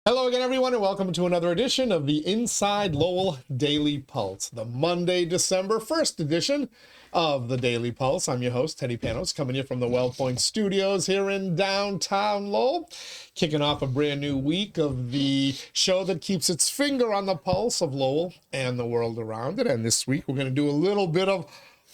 Hello again, everyone, and welcome to another edition of the Inside Lowell Daily Pulse, the Monday, December 1st edition of the Daily Pulse. I'm your host, Teddy Panos, coming in from the WellPoint Studios here in downtown Lowell, kicking off a brand new week of the show that keeps its finger on the pulse of Lowell and the world around it. And this week, we're going to do a little bit of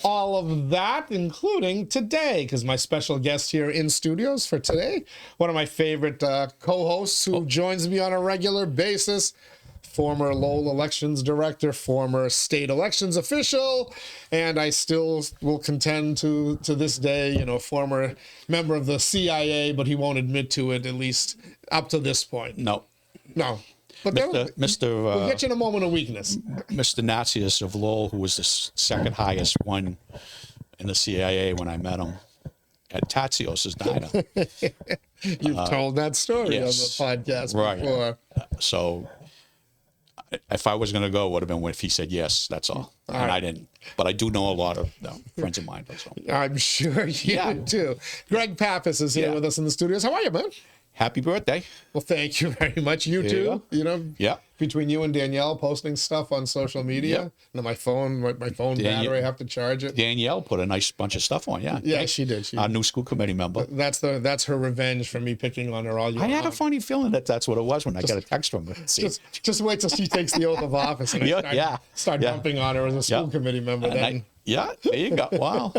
all of that, including today, because my special guest here in studios for today, one of my favorite co-hosts who joins me on a regular basis, former Lowell elections director, former state elections official, and I still will contend to this day, former member of the CIA, but he won't admit to it, at least up to this point. No. But we'll get you in a moment of weakness. Mr. Nazius of Lowell, who was the second highest one in the CIA when I met him at Tatsios' diner. You've told that story yes, on the podcast before. So if I was going to go, it would have been if he said yes, that's all. And right. I didn't. But I do know a lot of friends of mine. So. I'm sure you do. Greg Pappas is here with us in the studios. How are you, man? Happy birthday. Well, thank you very much. You too. Between you and Danielle posting stuff on social media. And my phone battery, I have to charge it. Danielle put a nice bunch of stuff on, Yeah, she did. Our new school committee member. That's her revenge for me picking on her all year. I had a funny feeling that's what it was when I got a text from her. Just wait till she takes the oath of office and I start dumping on her as a school committee member. Then. There you go. Wow.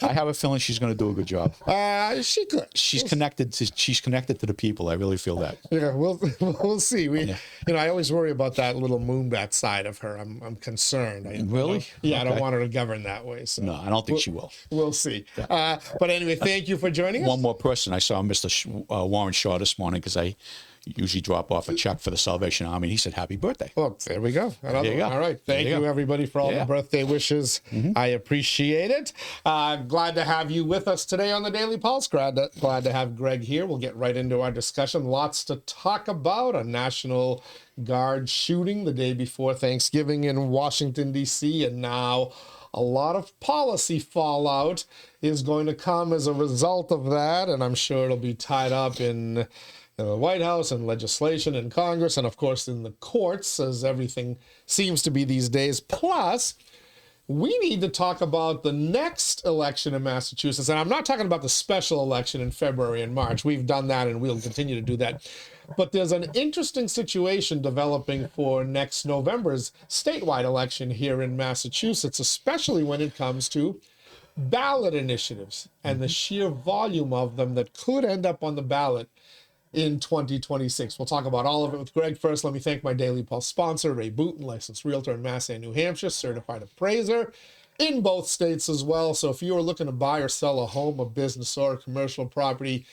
I have a feeling she's going to do a good job. She could. She's connected to the people. I really feel that. Yeah, we'll see. I always worry about that little moonbat side of her. I'm concerned. Really? I don't want her to govern that way. So. No, I don't think she will. We'll see. Yeah. But anyway, thank you for joining us. One more person. I saw Mr. Warren Shaw this morning because I usually drop off a check for the Salvation Army. He said, "Happy birthday." Well, there we go. There you go. All right. Thank you, everybody, for all the birthday wishes. I appreciate it. Glad to have you with us today on the Daily Pulse. Glad to have Greg here. We'll get right into our discussion. Lots to talk about. A National Guard shooting the day before Thanksgiving in Washington, D.C., and now a lot of policy fallout is going to come as a result of that, and I'm sure it'll be tied up in the White House and legislation in Congress, and of course in the courts, as everything seems to be these days. Plus, we need to talk about the next election in Massachusetts, and I'm not talking about the special election in February and March. We've done that, and we'll continue to do that. But there's an interesting situation developing for next November's statewide election here in Massachusetts, especially when it comes to ballot initiatives and the sheer volume of them that could end up on the ballot in 2026. We'll talk about all of it with Greg. First, let me thank my Daily Pulse sponsor, Ray Booten, licensed realtor in Mass and New Hampshire, certified appraiser in both states as well. So if you are looking to buy or sell a home, a business, or a commercial property,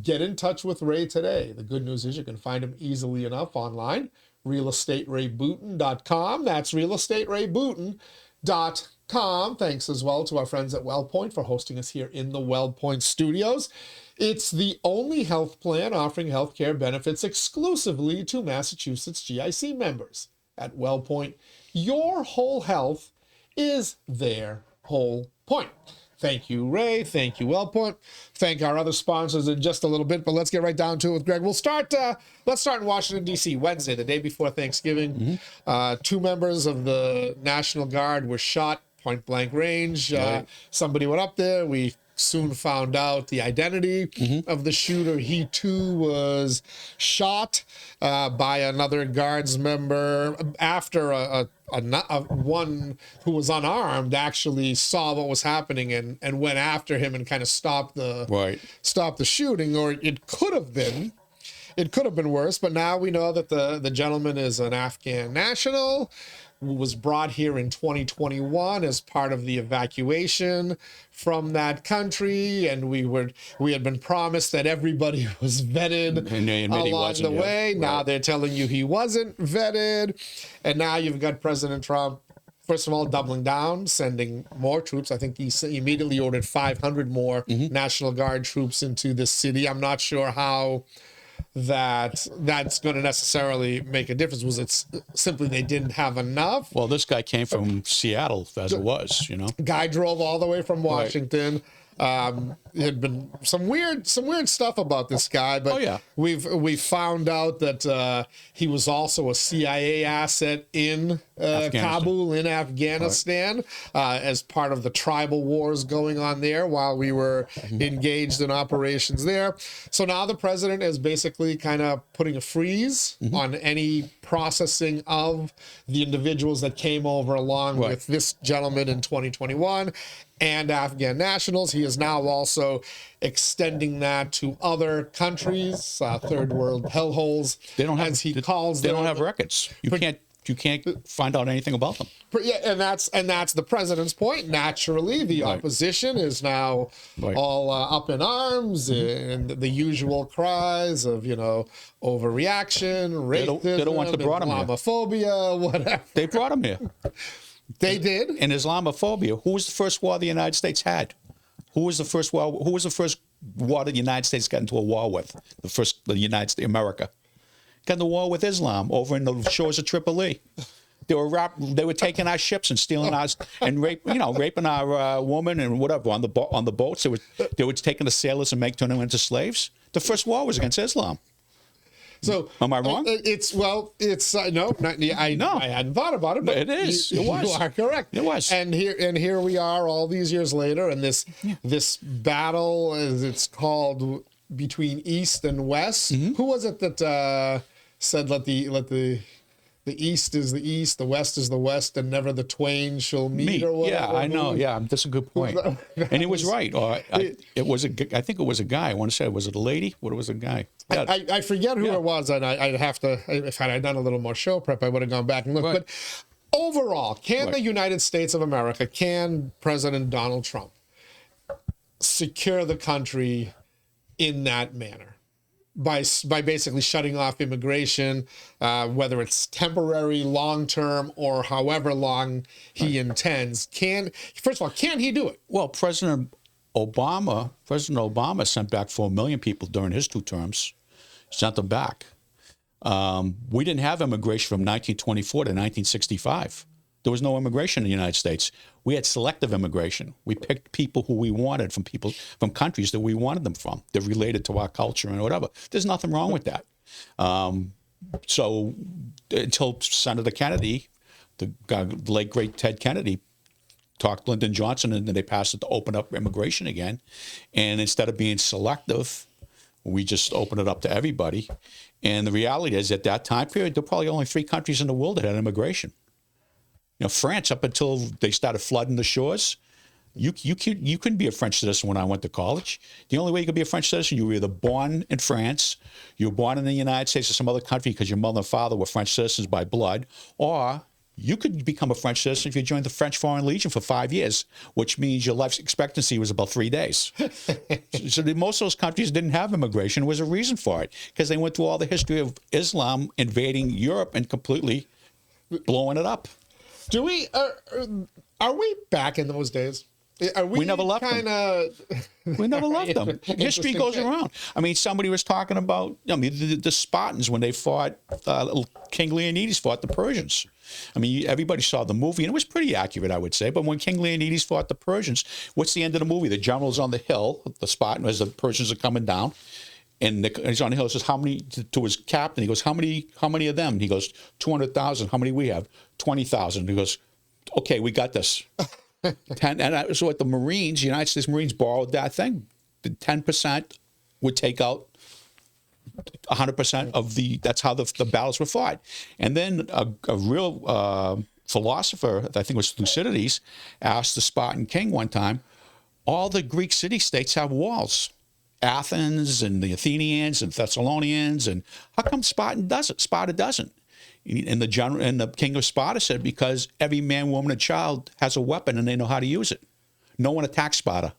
get in touch with Ray today. The good news is you can find him easily enough online, realestaterayBooten.com. That's realestaterayBooten.com. Thanks as well to our friends at WellPoint for hosting us here in the WellPoint Studios. It's the only health plan offering healthcare benefits exclusively to Massachusetts GIC members. At WellPoint, your whole health is their whole point. Thank you, Ray. Thank you, WellPoint. Thank our other sponsors in just a little bit, but let's get right down to it with Greg. We'll start. Let's start in Washington, D.C. Wednesday, the day before Thanksgiving. 2 members of the National Guard were shot point blank range. Somebody went up there. We soon found out the identity of the shooter. He too was shot by another Guards member after one who was unarmed actually saw what was happening and went after him and kind of stopped the shooting. Or it could have been worse, but now we know that the gentleman is an Afghan national who was brought here in 2021 as part of the evacuation from that country, and we had been promised that everybody was vetted along the way. Right. Now they're telling you he wasn't vetted, and now you've got President Trump, first of all, doubling down, sending more troops. I think he immediately ordered 500 more National Guard troops into the city. I'm not sure how that's going to necessarily make a difference. Was it simply they didn't have enough? Well, this guy came from Seattle as it was, Guy drove all the way from Washington. Had been some weird stuff about this guy, but Oh, yeah. we've found out that he was also a CIA asset in Kabul in Afghanistan, as part of the tribal wars going on there while we were engaged in operations there. So now the president is basically kind of putting a freeze on any processing of the individuals that came over along with this gentleman in 2021 and Afghan nationals. He is now also extending that to other countries, third world hellholes. They don't have, as he calls they them. don't have records. You can't find out anything about them. Yeah, and that's the president's point. Naturally, the opposition is now all up in arms, and the usual cries of overreaction, racism, They're the ones that brought him here. Islamophobia, whatever. They brought him here. They did. In Islamophobia, who was the first war the United States had? Who was the first war the United States got into a war with? The United States, America, got into a war with Islam over in the shores of Tripoli. They were taking our ships and stealing ours and raping our women and whatever on the boats. They were taking the sailors and turning them into slaves. The first war was against Islam. So am I wrong? No, I hadn't thought about it, but it is. It was. You are correct. It was. And here we are, all these years later, and this battle, as it's called, between East and West. Who was it that said let the East is the East, the West is the West, and never the twain shall meet? Or whatever. Yeah, I know. Yeah, that's a good point. And he was right. I think it was a guy. I want to say, was it a lady? What was a guy? Yeah. I forget who it was, and I'd have to, if I had done a little more show prep, I would have gone back and looked. But overall, can the United States of America, can President Donald Trump secure the country in that manner? By basically shutting off immigration, whether it's temporary, long-term, or however long he intends. First of all, can he do it? Well, President Obama sent back 4 million people during his 2 terms. Sent them back. We didn't have immigration from 1924 to 1965. There was no immigration in the United States. We had selective immigration. We picked people who we wanted from countries that we wanted them from. They're related to our culture and whatever. There's nothing wrong with that. So until Senator Kennedy, the late great Ted Kennedy, talked to Lyndon Johnson, and then they passed it to open up immigration again. And instead of being selective, we just opened it up to everybody. And the reality is, at that time period, there were probably only 3 countries in the world that had immigration. France, up until they started flooding the shores, you couldn't be a French citizen when I went to college. The only way you could be a French citizen, you were either born in France, you were born in the United States or some other country because your mother and father were French citizens by blood, or you could become a French citizen if you joined the French Foreign Legion for 5 years, which means your life expectancy was about 3 days. So most of those countries didn't have immigration. There was a reason for it, because they went through all the history of Islam invading Europe and completely blowing it up. Do we are we back in those days? We never left them. We never left them. History goes around. I mean, somebody was talking about, the Spartans when they fought, King Leonidas fought the Persians. I mean, everybody saw the movie, and it was pretty accurate, I would say. But when King Leonidas fought the Persians, what's the end of the movie? The general's on the hill, the Spartan, as the Persians are coming down. And he's on the hill. He says, "How many?" To his captain, he goes, "How many of them?" And he goes, 200,000. How many we have? 20,000. He goes, "Okay, we got this." And so what the Marines, United States Marines, borrowed that thing. The 10% would take out 100% of the. That's how the battles were fought. And then a real philosopher, I think it was Thucydides, asked the Spartan king one time, "All the Greek city-states have walls. Athens and the Athenians and Thessalonians, and how come Sparta doesn't?" And the king of Sparta said, "Because every man, woman, and child has a weapon and they know how to use it. No one attacks Sparta.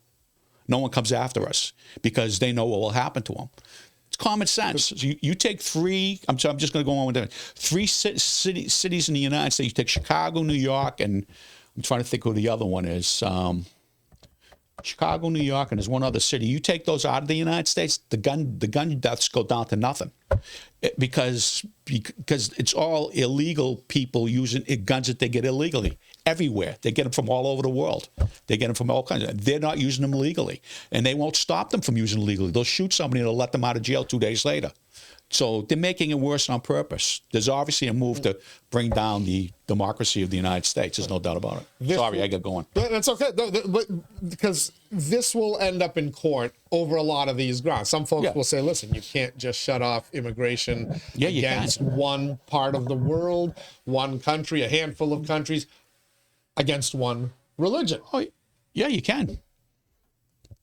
No one comes after us because they know what will happen to them." It's common sense. So you take 3. I'm just going to go on with that. 3 cities in the United States. You take Chicago, New York, and I'm trying to think who the other one is. Chicago, New York, and there's one other city. You take those out of the United States, the gun deaths go down to nothing, because it's all illegal people using guns that they get illegally. everywhere. They get them from all over the world. They get them from all kinds. They're not using them legally, and they won't stop them from using them legally. They'll shoot somebody and they'll let them out of jail 2 days later. So they're making it worse on purpose. There's obviously a move to bring down the democracy of the United States. There's no doubt about it. Sorry, I got going. That's okay, because this will end up in court over a lot of these grounds. Some folks will say, listen, you can't just shut off immigration against one part of the world, one country, a handful of countries, against one religion. Oh, yeah, you can.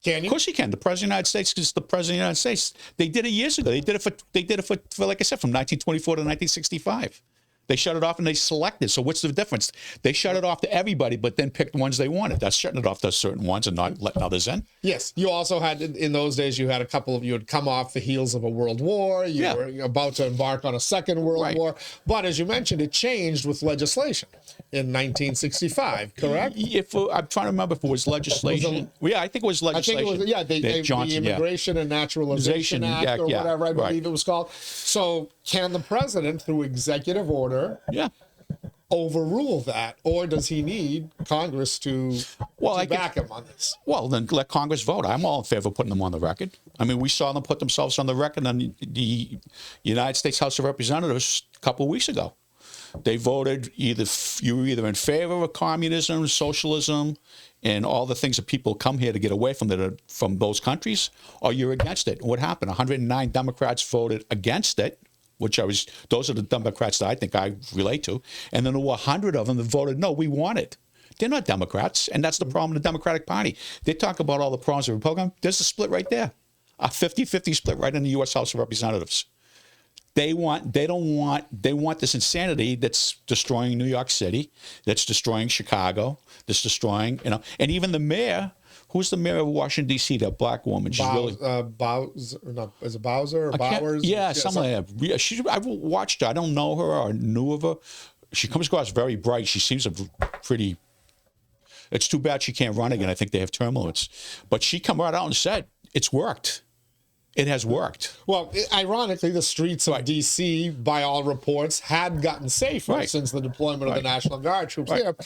Can you? Of course you can. The President of the United States is the President of the United States. They did it years ago. They did it for like I said, from 1924 to 1965. They shut it off and they selected. So what's the difference? They shut it off to everybody, but then picked the ones they wanted. That's shutting it off to certain ones and not letting others in. Yes. You also had, in those days, you had a couple of, you had come off the heels of a world war. You were about to embark on a second world war. But as you mentioned, it changed with legislation in 1965, correct? I'm trying to remember if it was legislation. I think it was legislation. I think it was, the Immigration and Naturalization Act or whatever I believe it was called. So can the president, through executive order, overrule that, or does he need Congress to back him on this? Well, then let Congress vote. I'm all in favor of putting them on the record. I mean, we saw them put themselves on the record on the United States House of Representatives a couple of weeks ago. They voted you were either in favor of communism, socialism, and all the things that people come here to get away from those countries, or you're against it. What happened? 109 Democrats voted against it. Those are the Democrats that I think I relate to. And then there were 100 of them that voted, no, we want it. They're not Democrats, and that's the problem with the Democratic Party. They talk about all the problems of Republican. There's a split right there, a 50-50 split right in the U.S. House of Representatives. They want this insanity that's destroying New York City, that's destroying Chicago, that's destroying, and even the mayor. Who's the mayor of Washington, D.C., that black woman? She's is it Bowser or Bowers? Yeah, something like that. I've watched her. I don't know her or knew of her. She comes across very bright. She seems pretty... It's too bad she can't run again. I think they have term limits. But she come right out and said, it's worked. It has worked. Well, ironically, the streets of D.C., by all reports, had gotten safer since the deployment of the National Guard troops there.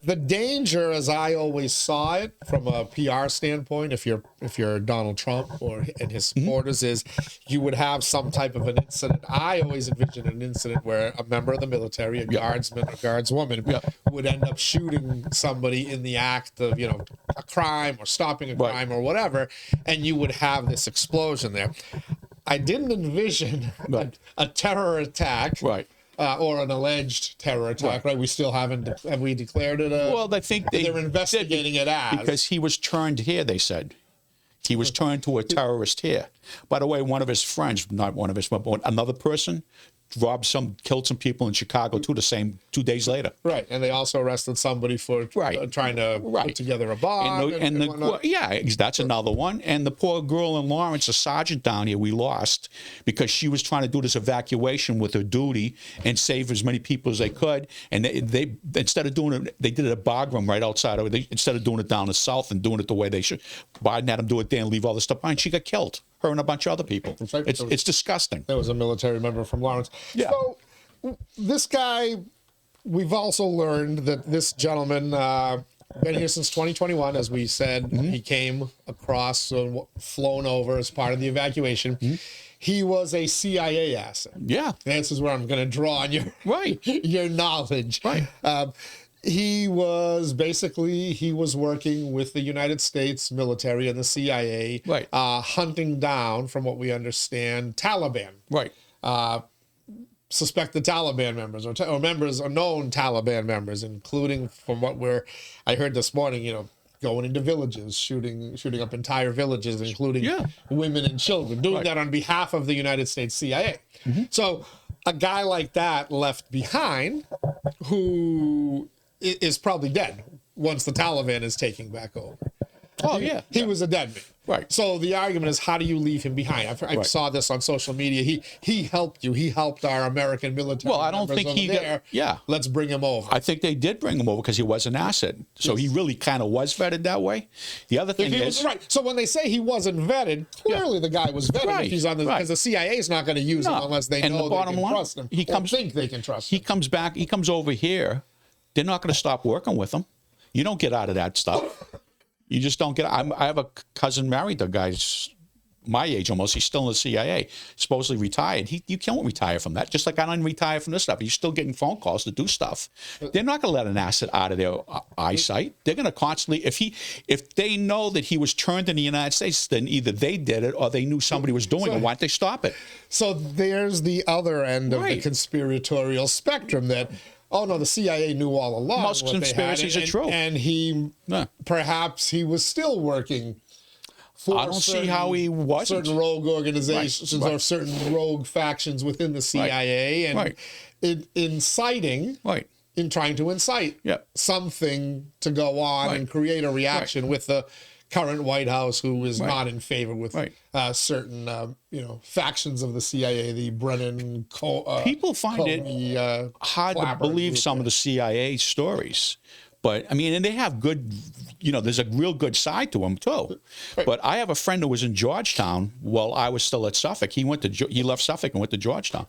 The danger, as I always saw it, from a PR standpoint, if you're Donald Trump and his supporters, is you would have some type of an incident. I always envision an incident where a member of the military, a guardsman or guardswoman, would end up shooting somebody in the act of, a crime or stopping a crime or whatever, and you would have this explosion there. I didn't envision a terror attack. Or an alleged terror attack, right? We still haven't, have we declared it well, I think they're investigating it as. Because he was turned here, they said. He was turned to a terrorist here. By the way, one of his friends, not one of his, but another person, killed some people in Chicago too, the same 2 days later. Right, and they also arrested somebody for trying to put together a bomb. That's another one. And the poor girl in Lawrence, a sergeant down here, we lost because she was trying to do this evacuation with her duty and save as many people as they could. And they instead of doing it, they did it at Bagram right outside of it. Instead of doing it down the south and doing it the way they should, Biden had them do it there and leave all this stuff behind. She got killed. Her and a bunch of other people. It's disgusting. There was a military member from Lawrence. Yeah. So this guy, we've also learned that this gentleman been here since 2021, as we said. He came across, flown over as part of the evacuation. He was a CIA asset. Yeah. This is where I'm going to draw on your your knowledge. Right. He was working with the United States military and the CIA, hunting down, from what we understand, Taliban. Suspected Taliban members or members or known Taliban members, including, from what I heard this morning, going into villages, shooting up entire villages, including women and children, doing that on behalf of the United States CIA. So a guy like that left behind, who is probably dead once the Taliban is taking back over. He was a dead man. Right. So the argument is, how do you leave him behind? I saw this on social media. He helped you. He helped our American military. Well, I don't think he there. Let's bring him over. I think they did bring him over because he was an asset. So he really kind of was vetted that way. The other thing is... So when they say he wasn't vetted, clearly the guy was vetted if he's on the... Because the CIA is not going to use him unless they know they can trust him. Think they can trust him. He comes back. He comes over here they're not going to stop working with him. You don't get out of that stuff. You just don't get. I have a cousin married to a guy my age almost. He's still in the CIA, supposedly retired. You can't retire from that. Just like I don't retire from this stuff. He's still getting phone calls to do stuff. They're not going to let an asset out of their eyesight. They're going to constantly, if they know that he was turned in the United States, then either they did it or they knew somebody was doing it. Why don't they stop it? So there's the other end of the conspiratorial spectrum that, oh no, the CIA knew all along. Most conspiracies are true. And perhaps he was still working for I don't see how he wasn't. certain rogue organizations or certain rogue factions within the CIA and inciting, in trying to incite something to go on and create a reaction with the current White House, who is not in favor with certain factions of the CIA, the Brennan. People find it hard to believe some of the CIA stories. But, I mean, and they have good, there's a real good side to them, too. But I have a friend who was in Georgetown while I was still at Suffolk. He left Suffolk and went to Georgetown.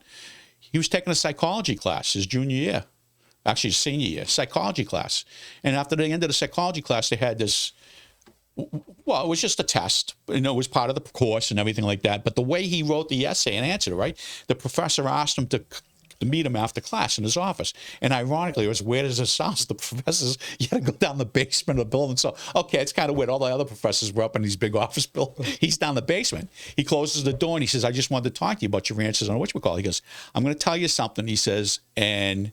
He was taking a psychology class his junior year, actually his senior year, psychology class. And after the end of the psychology class, they had this, well, it was just a test. It was part of the course and everything like that. But the way he wrote the essay and answered it, the professor asked him to meet him after class in his office. And ironically, it was weird as it sounds, the professors, you had to go down the basement of the building. So, okay, it's kind of weird. All the other professors were up in these big office buildings. He's down the basement. He closes the door and he says, I just wanted to talk to you about your answers on whatchamacallit. He goes, I'm going to tell you something, he says, and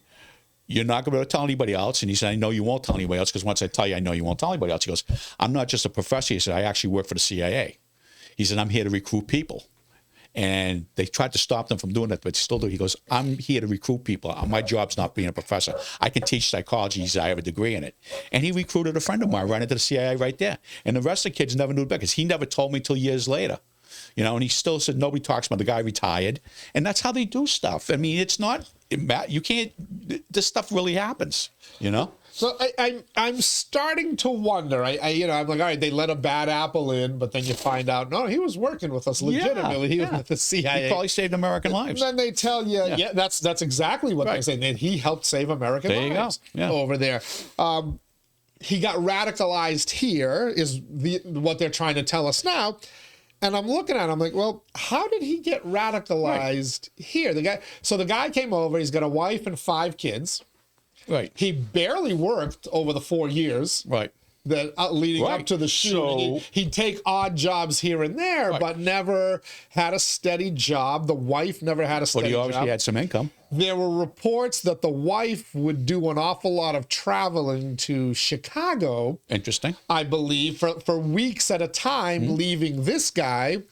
you're not going to tell anybody else. And he said, I know you won't tell anybody else, because once I tell you, I know you won't tell anybody else. He goes, I'm not just a professor. He said, I actually work for the CIA. He said, I'm here to recruit people. And they tried to stop them from doing that, but still do. He goes, I'm here to recruit people. My job's not being a professor. I can teach psychology. He said, I have a degree in it. And he recruited a friend of mine right into the CIA right there. And the rest of the kids never knew it because he never told me till years later. And he still said, nobody talks about the guy retired. And that's how they do stuff. I mean, it's not, you can't, this stuff really happens, So I'm starting to wonder. I'm like, all right, they let a bad apple in, but then you find out, no, he was working with us legitimately. He was with the CIA. He probably saved American lives. And then they tell you, that's exactly what they say. And he helped save American lives over there. He got radicalized here is what they're trying to tell us now. And I'm looking at him, I'm like, well, how did he get radicalized here? The guy came over. He's got a wife and 5 kids. Right. He barely worked over the 4 years. Right. That leading up to the shooting. So, he'd take odd jobs here and there, but never had a steady job. The wife never had a steady job. But he obviously had some income. There were reports that the wife would do an awful lot of traveling to Chicago. Interesting. I believe, for weeks at a time, leaving this guy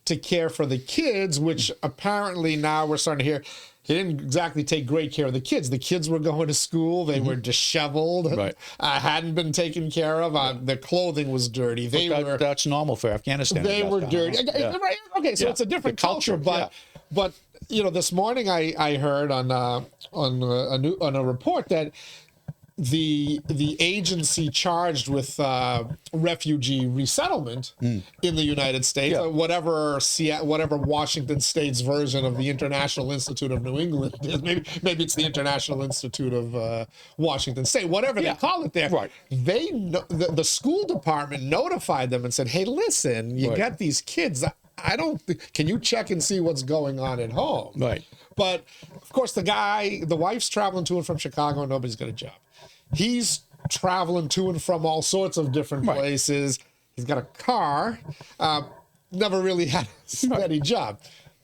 to care for the kids, which apparently now we're starting to hear he didn't exactly take great care of the kids. The kids were going to school. They were disheveled, hadn't been taken care of. Their clothing was dirty. That's normal for Afghanistan. They were dirty. Okay, so it's a different culture. But this morning I heard on a report that the agency charged with refugee resettlement in the United States, whatever Washington State's version of the International Institute of New England is, maybe it's the International Institute of Washington State, whatever they call it there. Right. The school department notified them and said, "Hey, listen, you got these kids. Can you check and see what's going on at home?" Right. But of course, the wife's traveling to and from Chicago. Nobody's got a job. He's traveling to and from all sorts of different places. He's got a car. Never really had a steady job.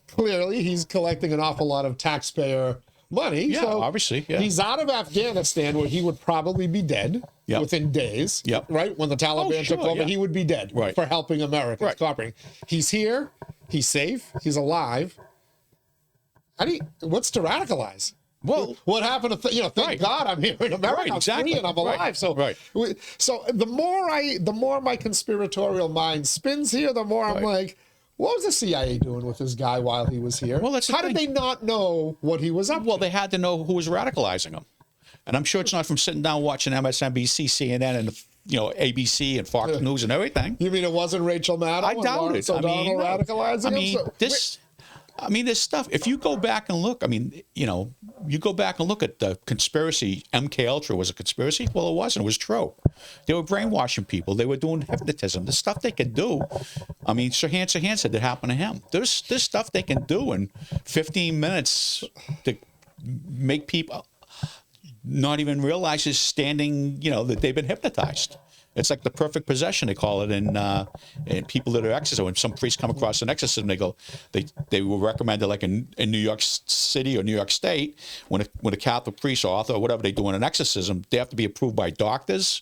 Clearly, he's collecting an awful lot of taxpayer money. Yeah, so obviously. Yeah. He's out of Afghanistan, where he would probably be dead within days. Yep. Right? When the Taliban took over, he would be dead for helping Americans. Cooperating. He's here. He's safe. He's alive. What's to radicalize? Well, what happened to thank God I'm here in America, I'm free and I'm alive. So, so the more my conspiratorial mind spins here, the more I'm like, what was the CIA doing with this guy while he was here? Well, how did they not know what he was up to? Well, they had to know who was radicalizing him, and I'm sure it's not from sitting down watching MSNBC, CNN, and ABC and Fox News and everything. You mean it wasn't Rachel Maddow? I doubt it. Radicalizing him? I mean, there's stuff. If you go back and look, I mean, you know, you go back and look at the conspiracy. 𝐃𝐚𝐢𝐥𝐲 was a conspiracy. Well, it wasn't. It was true. They were brainwashing people. They were doing hypnotism. The stuff they could do. I mean, 𝐃𝐚𝐢𝐥𝐲 said that happened to him. There's stuff they can do in 15 minutes to make people not even realize is standing, you know, that they've been hypnotized. It's like the perfect possession, they call it, in people that are exorcised. When some priests come across an exorcism, they will recommend it, like in New York City or New York State, when a Catholic priest or author or whatever they do in an exorcism, they have to be approved by doctors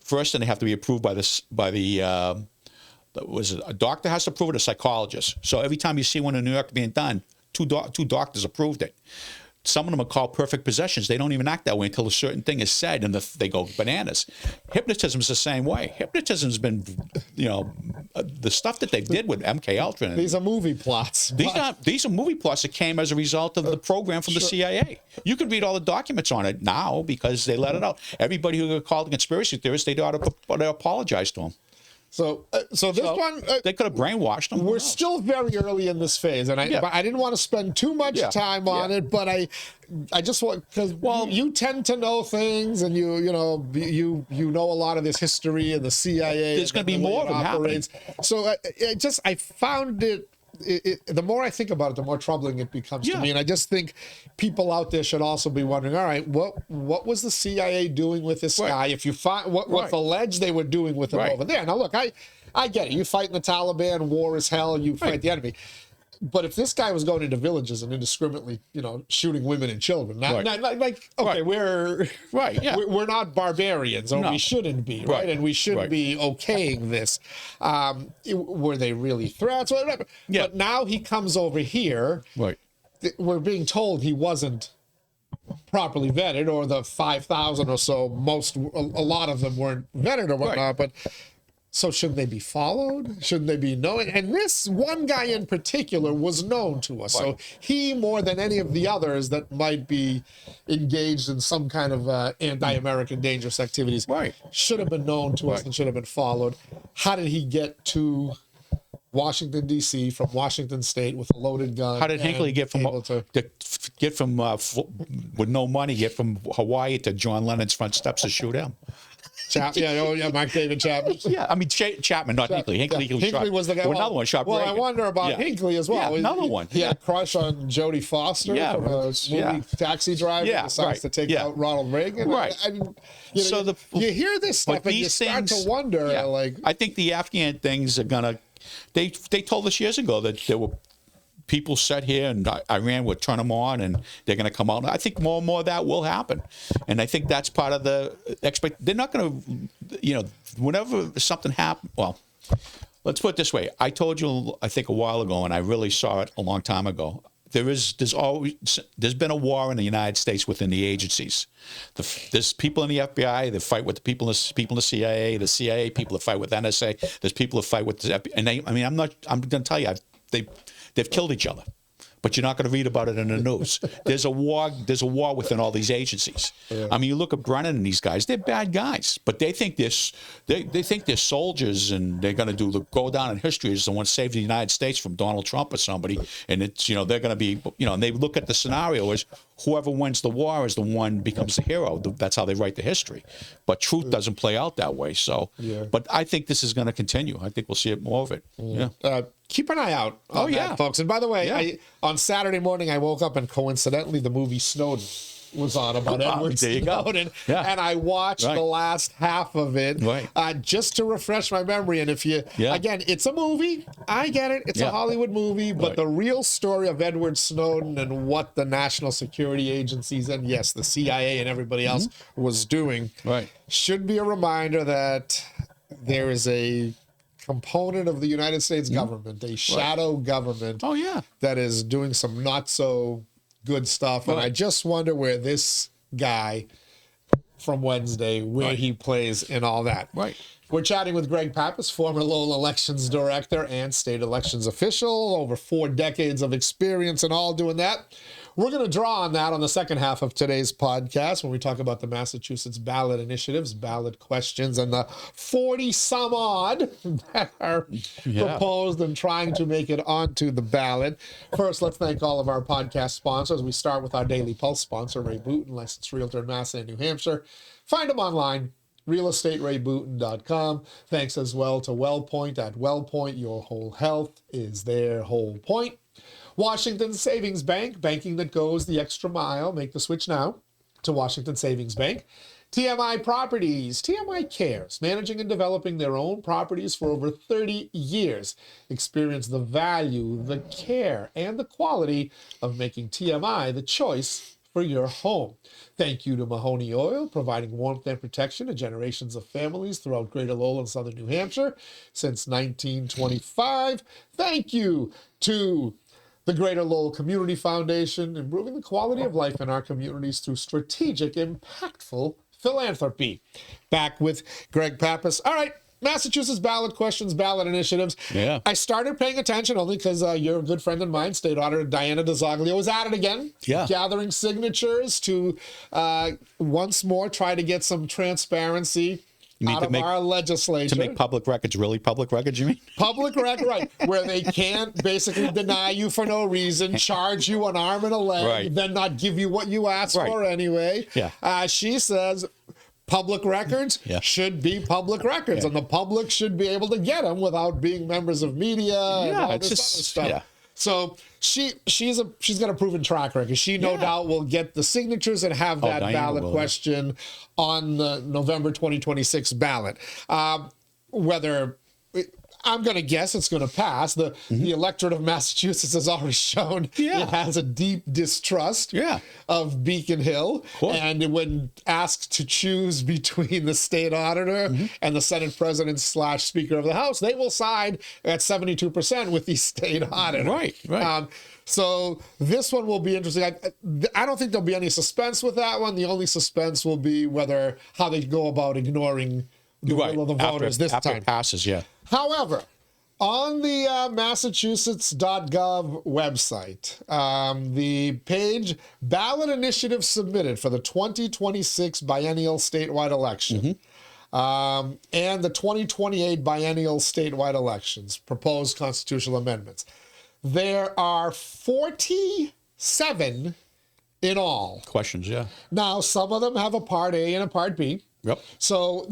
first, and they have to be approved by a doctor has to approve it, a psychologist. So every time you see one in New York being done, two doctors approved it. Some of them are called perfect possessions. They don't even act that way until a certain thing is said, and they go bananas. Hypnotism is the same way. Hypnotism's been, you know, the stuff that they did with 𝐃𝐚𝐢𝐥𝐲. These are movie plots. These are movie plots that came as a result of the program from the CIA. You can read all the documents on it now because they let it out. Everybody who got called a conspiracy theorist, they ought to apologize to them. So this one they could have brainwashed them. We're still very early in this phase, and I didn't want to spend too much time on it, but I just want, because you tend to know things, and you know a lot of this history and the CIA. There's going to be more of them happening. So I found it. The more I think about it, the more troubling it becomes to me. And I just think people out there should also be wondering, all right, what was the CIA doing with this guy? If you find what's alleged they were doing with him over there. Now, look, I get it. You fight in the Taliban, war is hell, you fight the enemy. But if this guy was going into villages and indiscriminately, you know, shooting women and children, we're not barbarians, or we shouldn't be, right? And we shouldn't be okaying this. Were they really threats? Whatever. Yeah. But now he comes over here. Right. We're being told he wasn't properly vetted, or the 5,000 or so, a lot of them weren't vetted or whatnot, but. So shouldn't they be followed? Shouldn't they be known? And this one guy in particular was known to us. So he, more than any of the others that might be engaged in some kind of anti-American dangerous activities, should have been known to us and should have been followed. How did he get to Washington, D.C. from Washington State with a loaded gun? How did Hinckley get from with no money, get from Hawaii to John Lennon's front steps to shoot him? Mike David Chapman. I mean Chapman, not Hinckley. Hinckley was the guy. Well, another one shot. Well, Reagan. I wonder about Hinckley as well. Another one. He had a crush on Jodie Foster from a movie Taxi Driver. Decides to take out Ronald Reagan. Right. I mean, you hear this stuff and you start to wonder. Like, I think the Afghan things are gonna. They told us years ago that there were people set here and Iran would turn them on and they're going to come out. I think more and more of that will happen. And I think that's part of the they're not going to, whenever something happens, well, let's put it this way. I told you, I think a while ago, and I really saw it a long time ago. There's been a war in the United States within the agencies. There's people in the FBI that fight with the people in the CIA people that fight with NSA. There's people that fight with the FBI. And I'm going to tell you, they've killed each other. But you're not going to read about it in the news. There's a war within all these agencies. Yeah. I mean, you look at Brennan and these guys; they're bad guys, but they think they think they're soldiers, and they're going to go down in history as the one saved the United States from Donald Trump or somebody. And it's they're going to be and they look at the scenario as whoever wins the war is the one becomes the hero. That's how they write the history. But truth doesn't play out that way. So, but I think this is going to continue. I think we'll see it more of it. Yeah. Keep an eye out on that, folks. And by the way, on Saturday morning, I woke up and coincidentally the movie Snowden was on about Edward Snowden. And I watched the last half of it just to refresh my memory. And if you, again, it's a movie. I get it. It's a Hollywood movie. But the real story of Edward Snowden and what the national security agencies and, yes, the CIA and everybody else was doing should be a reminder that there is a component of the United States government, a shadow government that is doing some not so good stuff. And I just wonder where this guy from Wednesday, where he plays in all that. We're chatting with Greg Pappas, former Lowell Elections Director and state elections official, over 4 decades of experience and all doing that. We're going to draw on that on the second half of today's podcast when we talk about the Massachusetts ballot initiatives, ballot questions, and the 40-some odd that are proposed and trying to make it onto the ballot. First, let's thank all of our podcast sponsors. We start with our Daily Pulse sponsor, Ray Booten, licensed realtor in Mass and New Hampshire. Find him online, realestaterayBooten.com. Thanks as well to WellPoint at WellPoint. Your whole health is their whole point. Washington Savings Bank, banking that goes the extra mile. Make the switch now to Washington Savings Bank. TMI Properties, TMI Cares, managing and developing their own properties for over 30 years. Experience the value, the care, and the quality of making TMI the choice for your home. Thank you to Mahoney Oil, providing warmth and protection to generations of families throughout Greater Lowell and Southern New Hampshire since 1925. Thank you to the Greater Lowell Community Foundation, improving the quality of life in our communities through strategic, impactful philanthropy. Back with Greg Pappas. All right, Massachusetts ballot questions, ballot initiatives. Yeah. I started paying attention only because you're a good friend of mine, State Auditor Diana 𝐃𝐚𝐢𝐥𝐲 is at it again. Yeah. Gathering signatures to once more try to get some transparency out of our legislature. To make public records really public records, you mean? Public record, right, where they can't basically deny you for no reason, charge you an arm and a leg, Right. then not give you what you asked for anyway. Yeah. She says public records should be public records, and the public should be able to get them without being members of media and all this other stuff. Yeah. So she's got a proven track record. She no doubt will get the signatures and have that ballot question on the November 2026 ballot. Whether I'm going to guess it's going to pass. The electorate of Massachusetts has already shown it has a deep distrust of Beacon Hill. And when asked to choose between the state auditor and the Senate president / Speaker of the House, they will side at 72% with the state auditor. Right. So this one will be interesting. I don't think there'll be any suspense with that one. The only suspense will be how they go about ignoring the will of the voters this time. After it passes, However, on the Massachusetts.gov website, the page Ballot Initiative Submitted for the 2026 Biennial Statewide Election and the 2028 Biennial Statewide Elections, proposed constitutional amendments. There are 47 in all. Questions, Now, some of them have a Part A and a Part B. So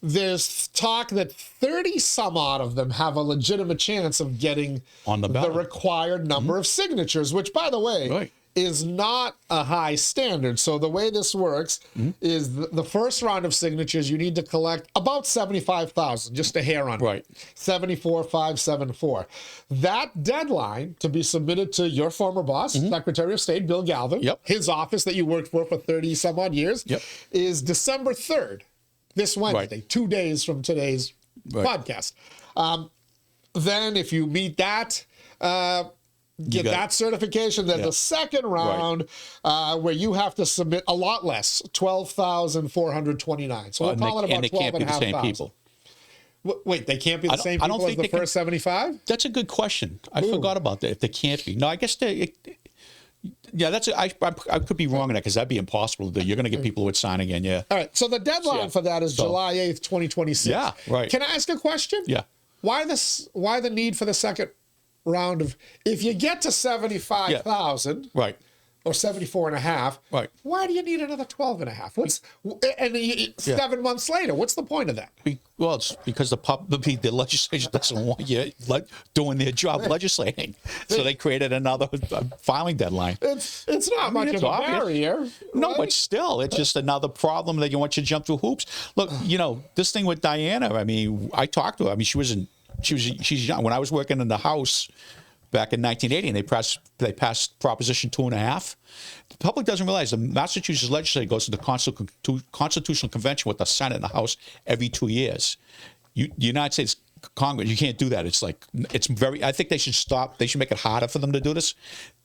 there's talk that 30-some odd of them have a legitimate chance of getting on the ballot, the required number of signatures, which, by the way, is not a high standard. So the way this works is the first round of signatures, you need to collect about 75,000, just a hair on it. 74,574. That deadline to be submitted to your former boss, Secretary of State Bill Galvin, his office that you worked for 30-some odd years, is December 3rd, this Wednesday, 2 days from today's podcast. Then if you meet that, get that certification, then the second round where you have to submit a lot less, 12,429. So we'll call it about 12,500. Wait, they can't be the same people as the first 75? That's a good question. I forgot about that. If they can't be. No, I guess I could be wrong on that because that'd be impossible to do. You're going to get people who would sign again, All right, so the deadline for that is July 8th, 2026. Can I ask a question? Why the need for the second round of, if you get to 75,000 or 74 and a half, why do you need another 12 and a half? 7 months later, what's the point of that? Well, it's because the legislature doesn't want you doing their job legislating, so they created another filing deadline. It's not much of a barrier. No, but still, it's just another problem that you want you to jump through hoops. Look, this thing with Diana, I mean, I talked to her. I mean, she's young. When I was working in the House back in 1980, and they passed Proposition 2.5. The public doesn't realize the Massachusetts legislature goes to the Constitutional Convention with the Senate and the House every 2 years. The United States Congress, you can't do that. I think they should stop. They should make it harder for them to do this.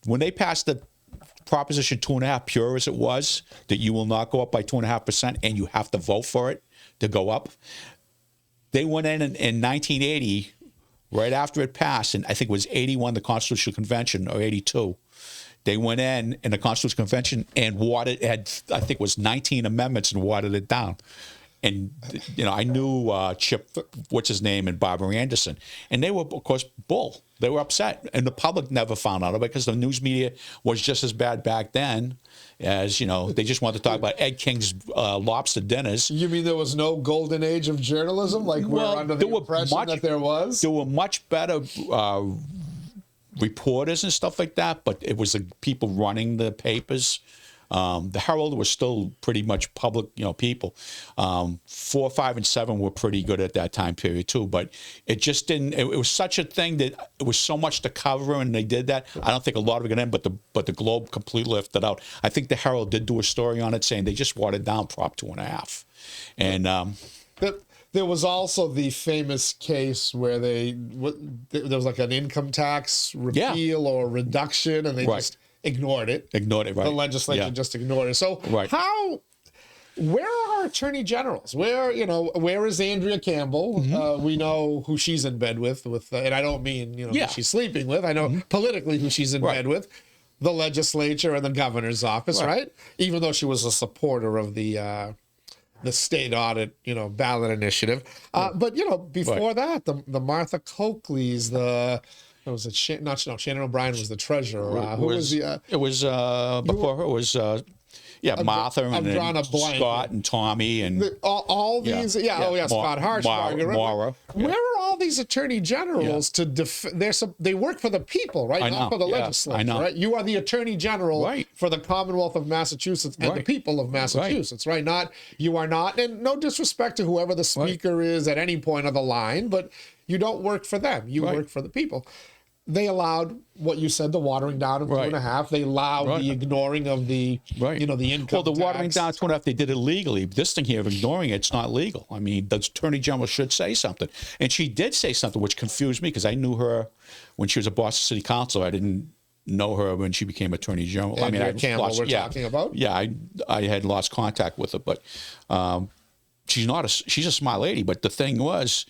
When they passed the Proposition 2.5, pure as it was, that you will not go up by 2.5%, and you have to vote for it to go up. They went in 1980, right after it passed, and I think it was 81, the Constitutional Convention, or 82. They went in the Constitutional Convention and watered it. I think it was 19 amendments and watered it down. And, you know, I knew Chip, what's his name, and Barbara Anderson. And they were, of course, bull. They were upset. And the public never found out about it because the news media was just as bad back then as, you know, they just wanted to talk about Ed King's lobster dinners. You mean there was no golden age of journalism? Like we're under the impression that there was? There were much better reporters and stuff like that, but it was the people running the papers. The Herald was still pretty much public, you know, people. 4, 5, and 7 were pretty good at that time period too. But it just didn't. It was such a thing that it was so much to cover, and they did that. I don't think a lot of it got in, but the Globe completely left it out. I think the Herald did do a story on it saying they just watered down Prop 2.5, and. There was also the famous case where there was like an income tax repeal or reduction, and they just ignored it. Ignored it, right. The legislature just ignored it. So where are our attorney generals? Where is Andrea Campbell? We know who she's in bed with, and I don't mean, who she's sleeping with. I know politically who she's in bed with. The legislature and the governor's office, right? Even though she was a supporter of the state audit, ballot initiative. But, before that, the Martha Coakley's, Shannon O'Brien was the treasurer. Who was the... It was, before her, it was... Martha and then Scott and Tommy and all these. Scott Harshbarger. Mara. Where are all these attorney generals to they work for the people, right? Not for the legislature. I know. Right? You are the attorney general for the Commonwealth of Massachusetts and the people of Massachusetts, right? You are not, and no disrespect to whoever the speaker is at any point of the line, but you don't work for them. You work for the people. They allowed what you said, the watering down of 2.5. They allowed the ignoring of the, the income Well, the tax. watering down of 2.5, they did it legally. This thing here of ignoring it's not legal. I mean, the attorney general should say something. And she did say something, which confused me because I knew her when she was a Boston City Councilor. I didn't know her when she became attorney general. Andrea Campbell, we're talking about? Yeah, I had lost contact with her, but she's a smart lady. But the thing was,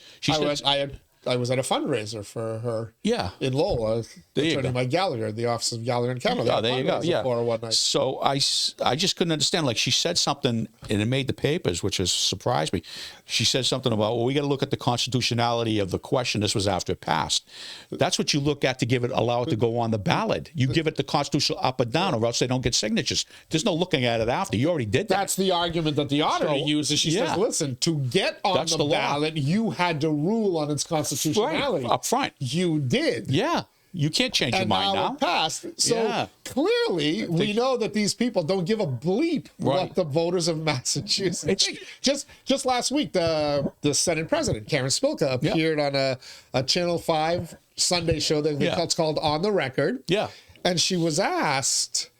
I was at a fundraiser for her in Lowell. Attorney Mike Gallagher, the office of Gallagher and Campbell. Oh, there you go. Yeah. One night. So I just couldn't understand. Like she said something and it made the papers, which has surprised me. She said something about, well, we got to look at the constitutionality of the question. This was after it passed. That's what you look at to allow it to go on the ballot. You give it the constitutional up or down, or else they don't get signatures. There's no looking at it after. You already did that. That's the argument that the auditor uses. She says, listen, to get on the ballot, you had to rule on its constitutionality. Up front. You did. Yeah. You can't change your mind now. It passed. So clearly, we know that these people don't give a bleep what the voters of Massachusetts think. Just last week, the Senate President, Karen Spilka, appeared on a Channel 5 Sunday show that's called On the Record. Yeah. And she was asked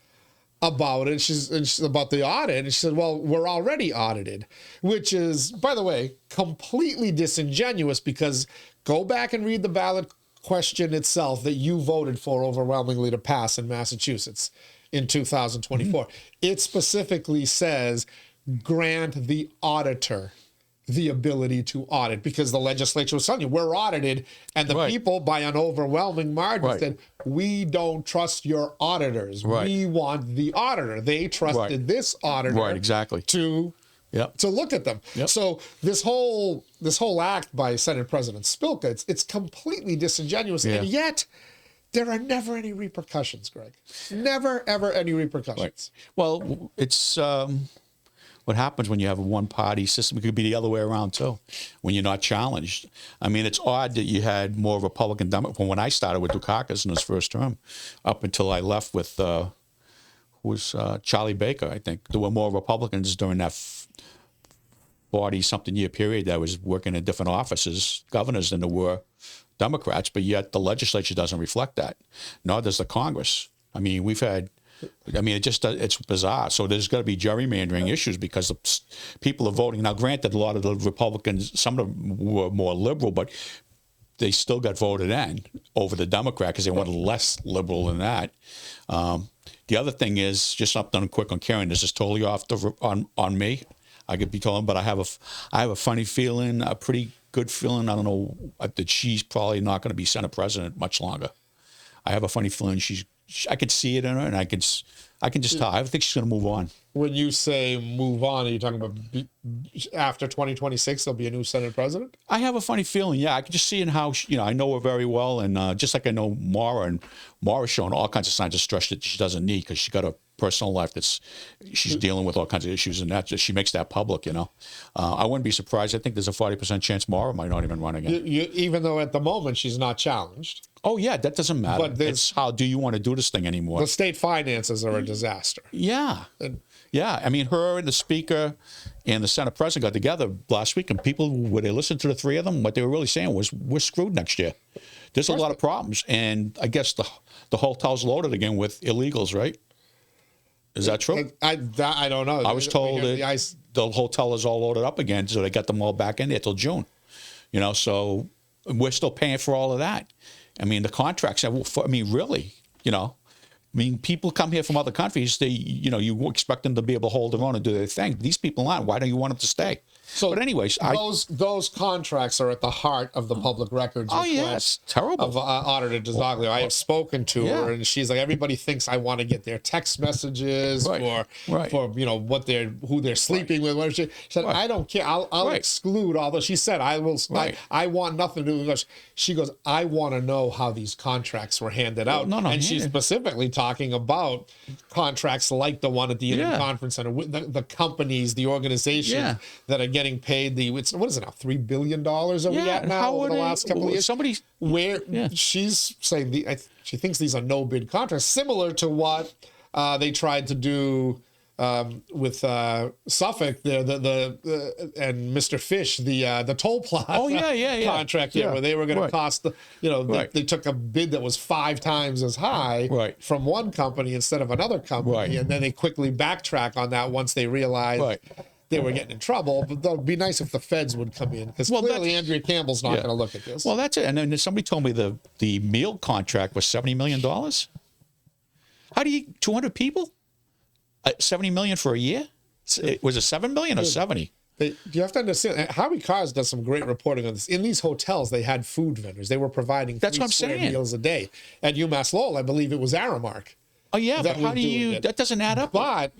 about it. She's about the audit, and she said, well, we're already audited, which is, by the way, completely disingenuous, because go back and read the ballot question itself that you voted for overwhelmingly to pass in Massachusetts in 2024. It specifically says grant the auditor the ability to audit, because the legislature was telling you we're audited, and the people by an overwhelming margin said, we don't trust your auditors. We want the auditor. They trusted this auditor to look at them. So this whole act by Senate President Spilka, it's completely disingenuous, and yet there are never any repercussions, Greg. Never, ever any repercussions. Well, it's what happens when you have a one-party system. It could be the other way around, too, when you're not challenged. I mean, it's odd that you had more Republican Democrats. When I started with Dukakis in his first term, up until I left with Charlie Baker, I think. There were more Republicans during that 40-something year period that was working in different offices, governors, than there were Democrats, but yet the legislature doesn't reflect that. Nor does the Congress. I mean, it's bizarre. So there's got to be gerrymandering issues because people are voting. Now, granted, a lot of the Republicans, some of them were more liberal, but they still got voted in over the Democrat because they wanted less liberal than that. The other thing is, just something quick on Karen, this is totally off on me. I could be told, but I have a funny feeling, a pretty good feeling. I don't know that she's probably not going to be Senate president much longer. I have a funny feeling I could see it in her, and I can just tell. I think she's going to move on. When you say move on, are you talking about after 2026 there'll be a new Senate president? I have a funny feeling. Yeah, I can just see in how I know her very well, and just like I know Maura, and Maura's showing all kinds of signs of stress that she doesn't need because she's got a personal life she's dealing with all kinds of issues, and that she makes that public. I wouldn't be surprised. I think there's a 40% chance Maura might not even run again. Even though at the moment she's not challenged. Oh yeah, that doesn't matter. But it's how do you want to do this thing anymore? The state finances are a disaster. Yeah. Yeah, I mean, her and the Speaker and the Senate President got together last week, and people, when they listened to the three of them, what they were really saying was, we're screwed next year. There's a lot of problems, and I guess the hotel's loaded again with illegals, right? Is that true? I don't know. I was told that the hotel is all loaded up again, so they got them all back in there till June. So we're still paying for all of that. I mean, the contracts, really, people come here from other countries. You expect them to be able to hold their own and do their thing. These people aren't. Why don't you want them to stay? But anyways, those contracts are at the heart of the public records. Oh yes, terrible. Of Auditor @𝐃𝐚𝐢𝐥𝐲. I have spoken to her, and she's like, everybody thinks I want to get their text messages for who they're sleeping with. She said, I don't care. I'll exclude all those. She said, I will. I want nothing to do with this. She goes, I want to know how these contracts were handed out. And she's specifically talking about contracts like the one at the Indian Conference Center, the companies, the organizations that are getting paid what is it now, $3 billion are we at now over the last couple of years? She's saying she thinks these are no bid contracts, similar to what they tried to do with Suffolk there, and Mr. Fish, the toll plaza contract where they were going to cost they took a bid that was 5 times as high from one company instead of another company, and then they quickly backtrack on that once they realized they were getting in trouble. But it would be nice if the feds would come in, because clearly Andrea Campbell's not going to look at this. Well, that's it. And then somebody told me the meal contract was $70 million. How do you 200 people? 70 million for a year? Was it 7 million or 70? You have to understand, Howie Carr's does some great reporting on this. In these hotels, they had food vendors. They were providing 3 square meals a day. At UMass Lowell, I believe it was Aramark. Oh yeah, but how do you? That doesn't add up. But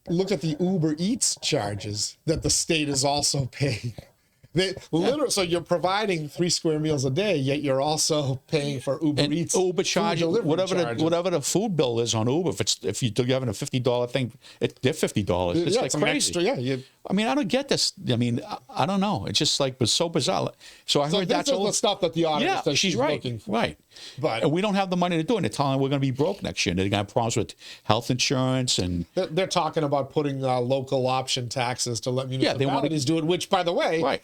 look at the Uber Eats charges that the state is also paying. So you're providing 3 square meals a day, yet you're also paying for Uber Eats. Uber charges whatever the food bill is on Uber. If you're having a $50 thing, they're $50. It's like crazy. I mean, I don't get this. I mean, I don't know. It's just like, it's so bizarre. So I heard that's all the stuff that the auditor says she's looking for. Right. But we don't have the money to do it. They're telling we're going to be broke next year. They're going to have problems with health insurance, and they're talking about putting local option taxes to let municipalities do it. Which, by the way,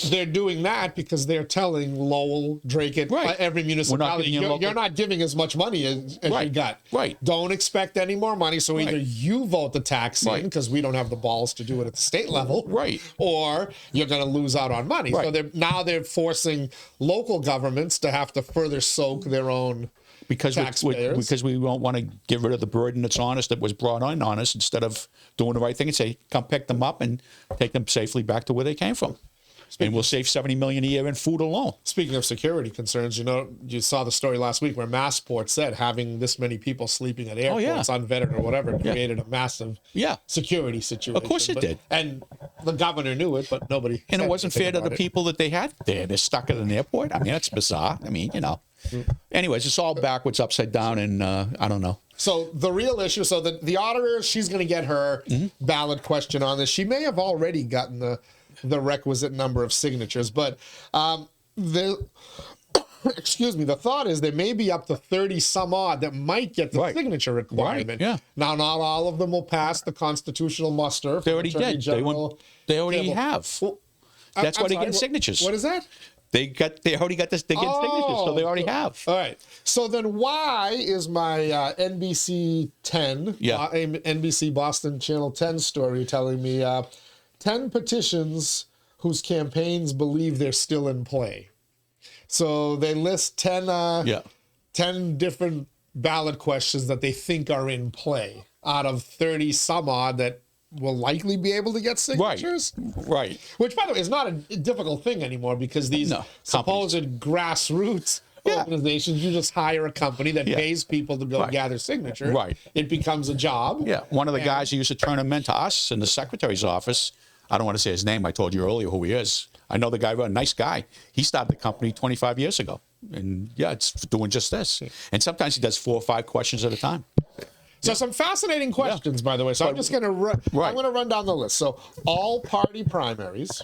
they're doing that because they're telling Lowell, Drake, every municipality, you're not giving as much money as you got. Don't expect any more money. So either you vote the tax in, because we don't have the balls to do it at the state level, or you're going to lose out on money. So they're forcing local governments to have to further soak their own because we don't want to get rid of the burden that's on us, that was brought on us, instead of doing the right thing and say, come pick them up and take them safely back to where they came from. And we'll save $70 million a year in food alone. Speaking of security concerns, you saw the story last week where Massport said having this many people sleeping at airports, unvetted or whatever, created a massive security situation. Of course it did. And the governor knew it, but nobody. And it wasn't fair to the people that they had there. They're stuck at an airport. I mean, that's bizarre. I mean, Anyways, it's all backwards, upside down, and I don't know. So the real issue, the auditor, she's going to get her ballot question on this. She may have already gotten the requisite number of signatures, but the thought is there may be up to 30 some odd that might get the signature requirement. Now, not all of them will pass the constitutional muster. They already did. They already have. Well, that's why they're getting signatures. What is that? They already got this. They're getting signatures, so they already have. All right. So then, why is my NBC 10, NBC Boston Channel 10 story telling me 10 petitions whose campaigns believe they're still in play? So they list 10 different ballot questions that they think are in play out of 30 some odd that will likely be able to get signatures. Right. Which, by the way, is not a difficult thing anymore because these supposed grassroots organizations, you just hire a company that pays people to go gather signatures. Right. It becomes a job. Yeah. One of the guys who used to turn them in to us in the secretary's office, I don't want to say his name. I told you earlier who he is. I know the guy, a nice guy. He started the company 25 years ago. And yeah, it's doing just this. And sometimes he does 4 or 5 questions at a time. So some fascinating questions, by the way. So I'm just going to run down the list. So all party primaries.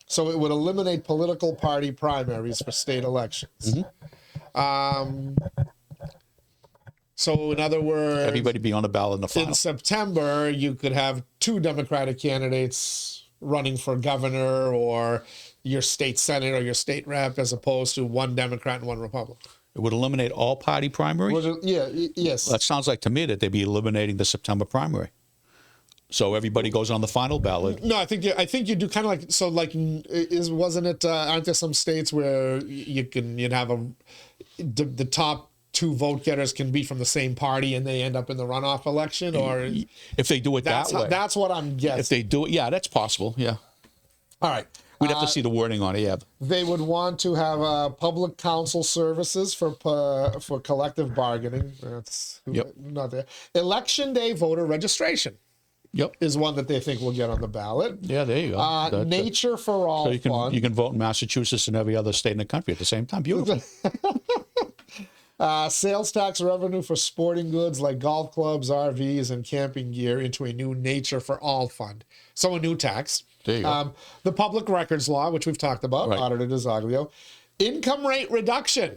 So it would eliminate political party primaries for state elections. So in other words, everybody be on the ballot in the final. In September, you could have 2 Democratic candidates running for governor or your state senate or your state rep, as opposed to 1 Democrat and 1 Republican. It would eliminate all party primaries? Yes. That sounds like to me that they'd be eliminating the September primary. So everybody goes on the final ballot. No, I think you do kind of like, so like, wasn't it, aren't there some states where you'd have the top 2 vote getters can be from the same party and they end up in the runoff election? Or if they do it that way. That's what I'm guessing. If they do it, yeah, that's possible, yeah. All right. We'd have to see the wording on it, yeah. They would want to have public counsel services for collective bargaining. That's not there. Election day voter registration. Is one that they think will get on the ballot. Yeah, there you go. Nature for all. So you can vote in Massachusetts and every other state in the country at the same time. Beautiful. Sales tax revenue for sporting goods like golf clubs, RVs, and camping gear into a new Nature for All fund. So a new tax. There you go. The public records law, which we've talked about, Auditor 𝐃𝐚𝐢𝐥𝐲. Income rate reduction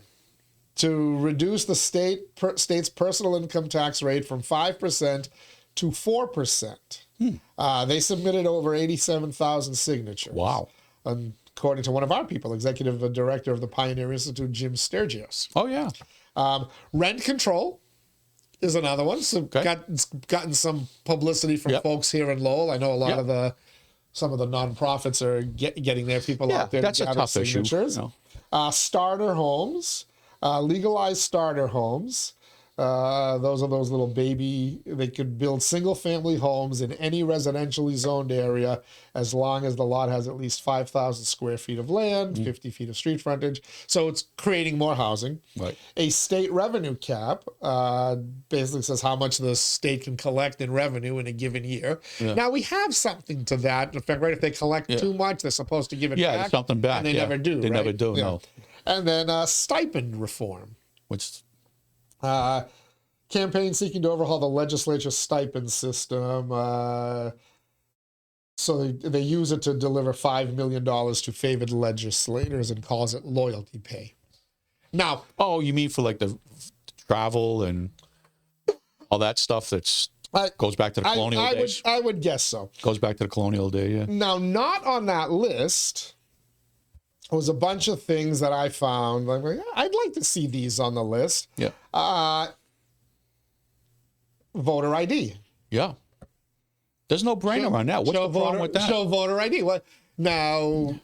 to reduce the state's personal income tax rate from 5% to 4%. They submitted over 87,000 signatures. Wow. According to one of our people, executive director of the Pioneer Institute, 𝐃𝐚𝐢𝐥𝐲. Oh, yeah. Rent control is another one. So gotten some publicity from folks here in Lowell. I know a lot of some of the nonprofits are getting their people out there to gather signatures. Starter homes, legalized starter homes. Those are those little they could build single-family homes in any residentially zoned area as long as the lot has at least 5,000 square feet of land, 50 feet of street frontage. So it's creating more housing. Right. A state revenue cap basically says how much the state can collect in revenue in a given year. Yeah. Now, we have something to that. In fact, if they collect too much, they're supposed to give it back. Something back. And they never do. They never do, no. And then stipend reform. Which... campaign seeking to overhaul the legislature's stipend system. So they use it to deliver $5 million to favored legislators and calls it loyalty pay. Now, you mean for like the travel and all that stuff goes back to the colonial days? I would guess so. Goes back to the colonial day, yeah. Now, not on that list was a bunch of things that I found. Like, I'd like to see these on the list. Yeah. Voter ID. Yeah. There's no brainer on that. What's the problem with that? Show voter ID. Now,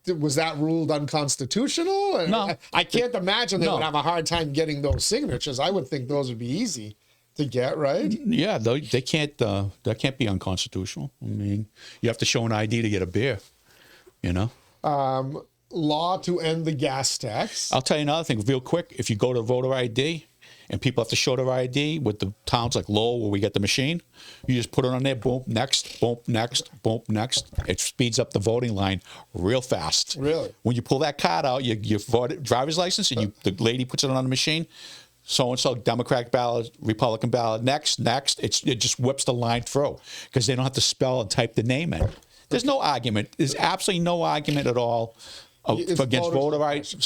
was that ruled unconstitutional? No. I can't imagine they would have a hard time getting those signatures. I would think those would be easy to get, right? Yeah, they can't. That can't be unconstitutional. I mean, you have to show an ID to get a beer. You know. Law to end the gas tax. I'll tell you another thing real quick. If you go to voter ID and people have to show their ID with the towns like Lowell where we get the machine, you just put it on there, boom, next, boom, next, boom, next. It speeds up the voting line real fast. Really? When you pull that card out, your driver's license, and the lady puts it on the machine, so-and-so, Democratic ballot, Republican ballot, next, it just whips the line through because they don't have to spell and type the name in. There's no argument. There's absolutely no argument at all against voter rights.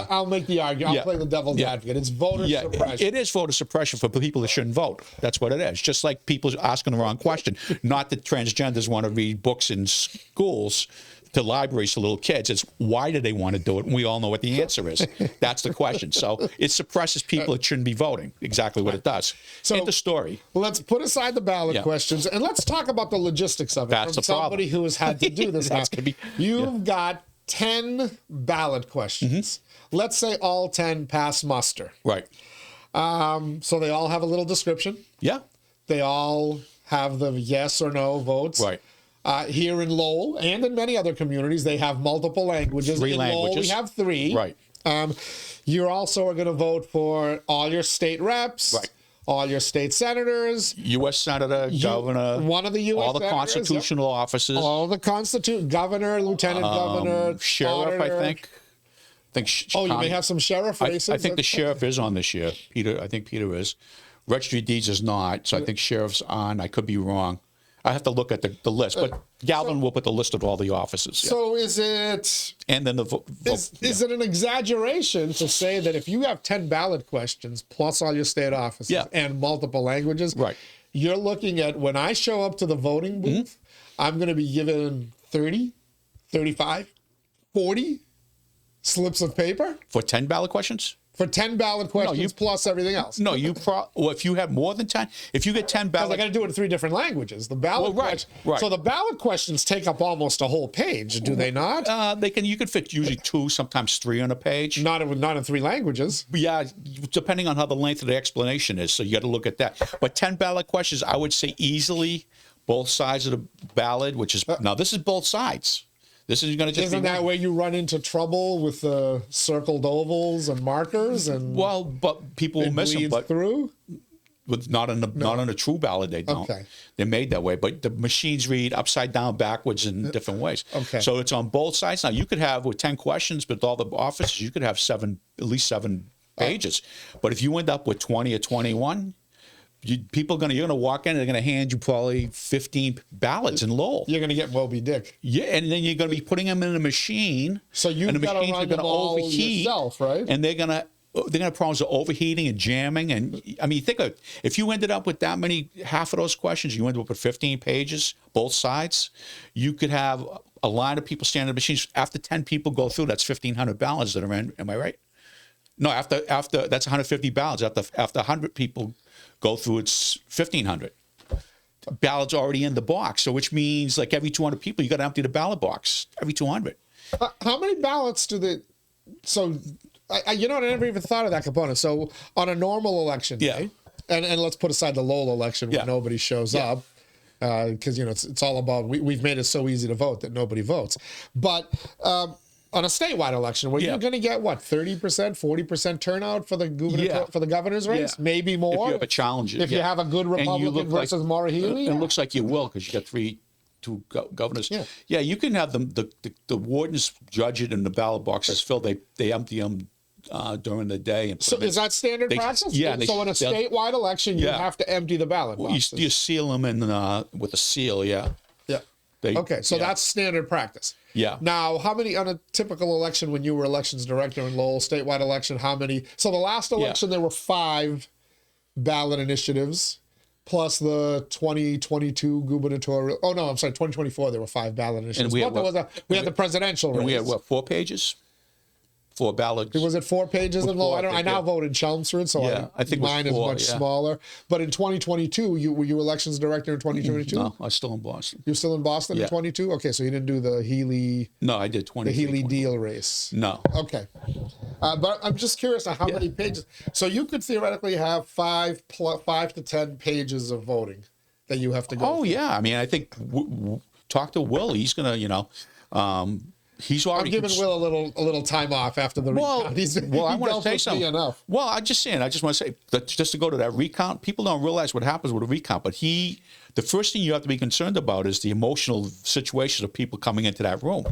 I'll make the argument. I'll play the devil's advocate. It's voter suppression. It is voter suppression for people that shouldn't vote. That's what it is. Just like people asking the wrong question. Not that transgenders want to read books in schools to libraries to little kids. It's why do they want to do it? And we all know what the answer is. That's the question. So it suppresses people that shouldn't be voting. Exactly what it does. So end the story. Let's put aside the ballot questions and let's talk about the logistics of it. That's from somebody who has had to do this. You've got 10 ballot questions. Let's say all 10 pass muster. Right. So they all have a little description. Yeah. They all have the yes or no votes. Right. Here in Lowell and in many other communities, they have multiple languages. Three in languages. Lowell, we have 3. Right. You also are going to vote for all your state reps. Right. All your state senators, U.S. Senator, governor, one of the U.S. all the senators, constitutional offices, all the governor, lieutenant governor, sheriff, auditor. I think. You may have some sheriff races. I think the sheriff is on this year. I think Peter is. Registry of Deeds is not, so I think sheriff's on. I could be wrong. I have to look at the list, but Galvin will put the list of all the offices. Yeah. So is it? And then Is it an exaggeration to say that if you have 10 ballot questions plus all your state offices and multiple languages, right? You're looking at when I show up to the voting booth, I'm going to be given 30, 35, 40 slips of paper for 10 ballot questions. For 10 ballot questions plus everything else. No, if you have more than 10, if you get 10 ballot, I got to do it in 3 different languages. The ballot, right. So the ballot questions take up almost a whole page, do they not? They can. You could fit usually 2, sometimes 3 on a page. Not in 3 languages. Yeah, depending on how the length of the explanation is. So you got to look at that. But 10 ballot questions, I would say easily both sides of the ballot, which is now this is both sides. This is going to just Isn't that where you run into trouble with the circled ovals and markers and but people will miss them. But through with not on a true ballot they don't. Okay. They're made that way, but the machines read upside down, backwards in different ways. Okay. So it's on both sides. Now you could have with 10 questions, but all the offices you could have at least 7 pages. But if you end up with 20 or 21. You're gonna walk in and they're gonna hand you probably 15 ballots in Lowell. You're gonna get Moby Dick. Yeah, and then you're gonna be putting them in a machine. So you've got to run them all yourself, right? And they're gonna have problems with overheating and jamming. And I mean, think of it. If you ended up with that many, half of those questions, you ended up with 15 pages, both sides. You could have a line of people standing at machines. After 10 people go through, that's 1,500 ballots that are in. Am I right? No, after that's 150 ballots. After 100 people go through, it's 1,500 ballots already in the box. So which means like every 200 people, you got to empty the ballot box every 200. How many ballots do they? So, I never even thought of that component. So on a normal election day, and let's put aside the Lowell election where nobody shows up, because it's all about we've made it so easy to vote that nobody votes, but. On a statewide election, where you're going to get what 30%, 40% turnout for the for the governor's race, maybe more. If you have a challenge, if you have a good Republican versus Maura Healey, it looks like you will because you got two governors. Yeah, you can have them. The wardens judge it, and the ballot boxes filled. They empty them during the day. And so is that standard practice? Yeah. So in a statewide election, you have to empty the ballot boxes. You seal them in with a seal. Yeah. Okay, so that's standard practice. Yeah. Now, how many on a typical election when you were elections director in Lowell, statewide election, how many? So the last election, there were 5 ballot initiatives, plus the 2022 gubernatorial. Oh, no, I'm sorry, 2024, there were 5 ballot initiatives. And we had the presidential race. And we had, 4 pages? 4 ballots. Was it 4 pages in Lowell? I now vote in Chelmsford, so I think mine is much smaller. But in 2022, were you elections director in 2022? No, I was still in Boston. You're still in Boston in 22? Okay, so you didn't do the Healey. No, I did 20. The Healey deal race. No. Okay, but I'm just curious how many pages. So you could theoretically have 5 to 10 pages of voting that you have to go. Oh yeah, I mean, I think talk to Will. He's gonna, he's already. I'm giving Will a little time off after the recount. I want to say something. Enough. Well, I just want to say that just to go to that recount, people don't realize what happens with a recount. But the first thing you have to be concerned about is the emotional situations of people coming into that room.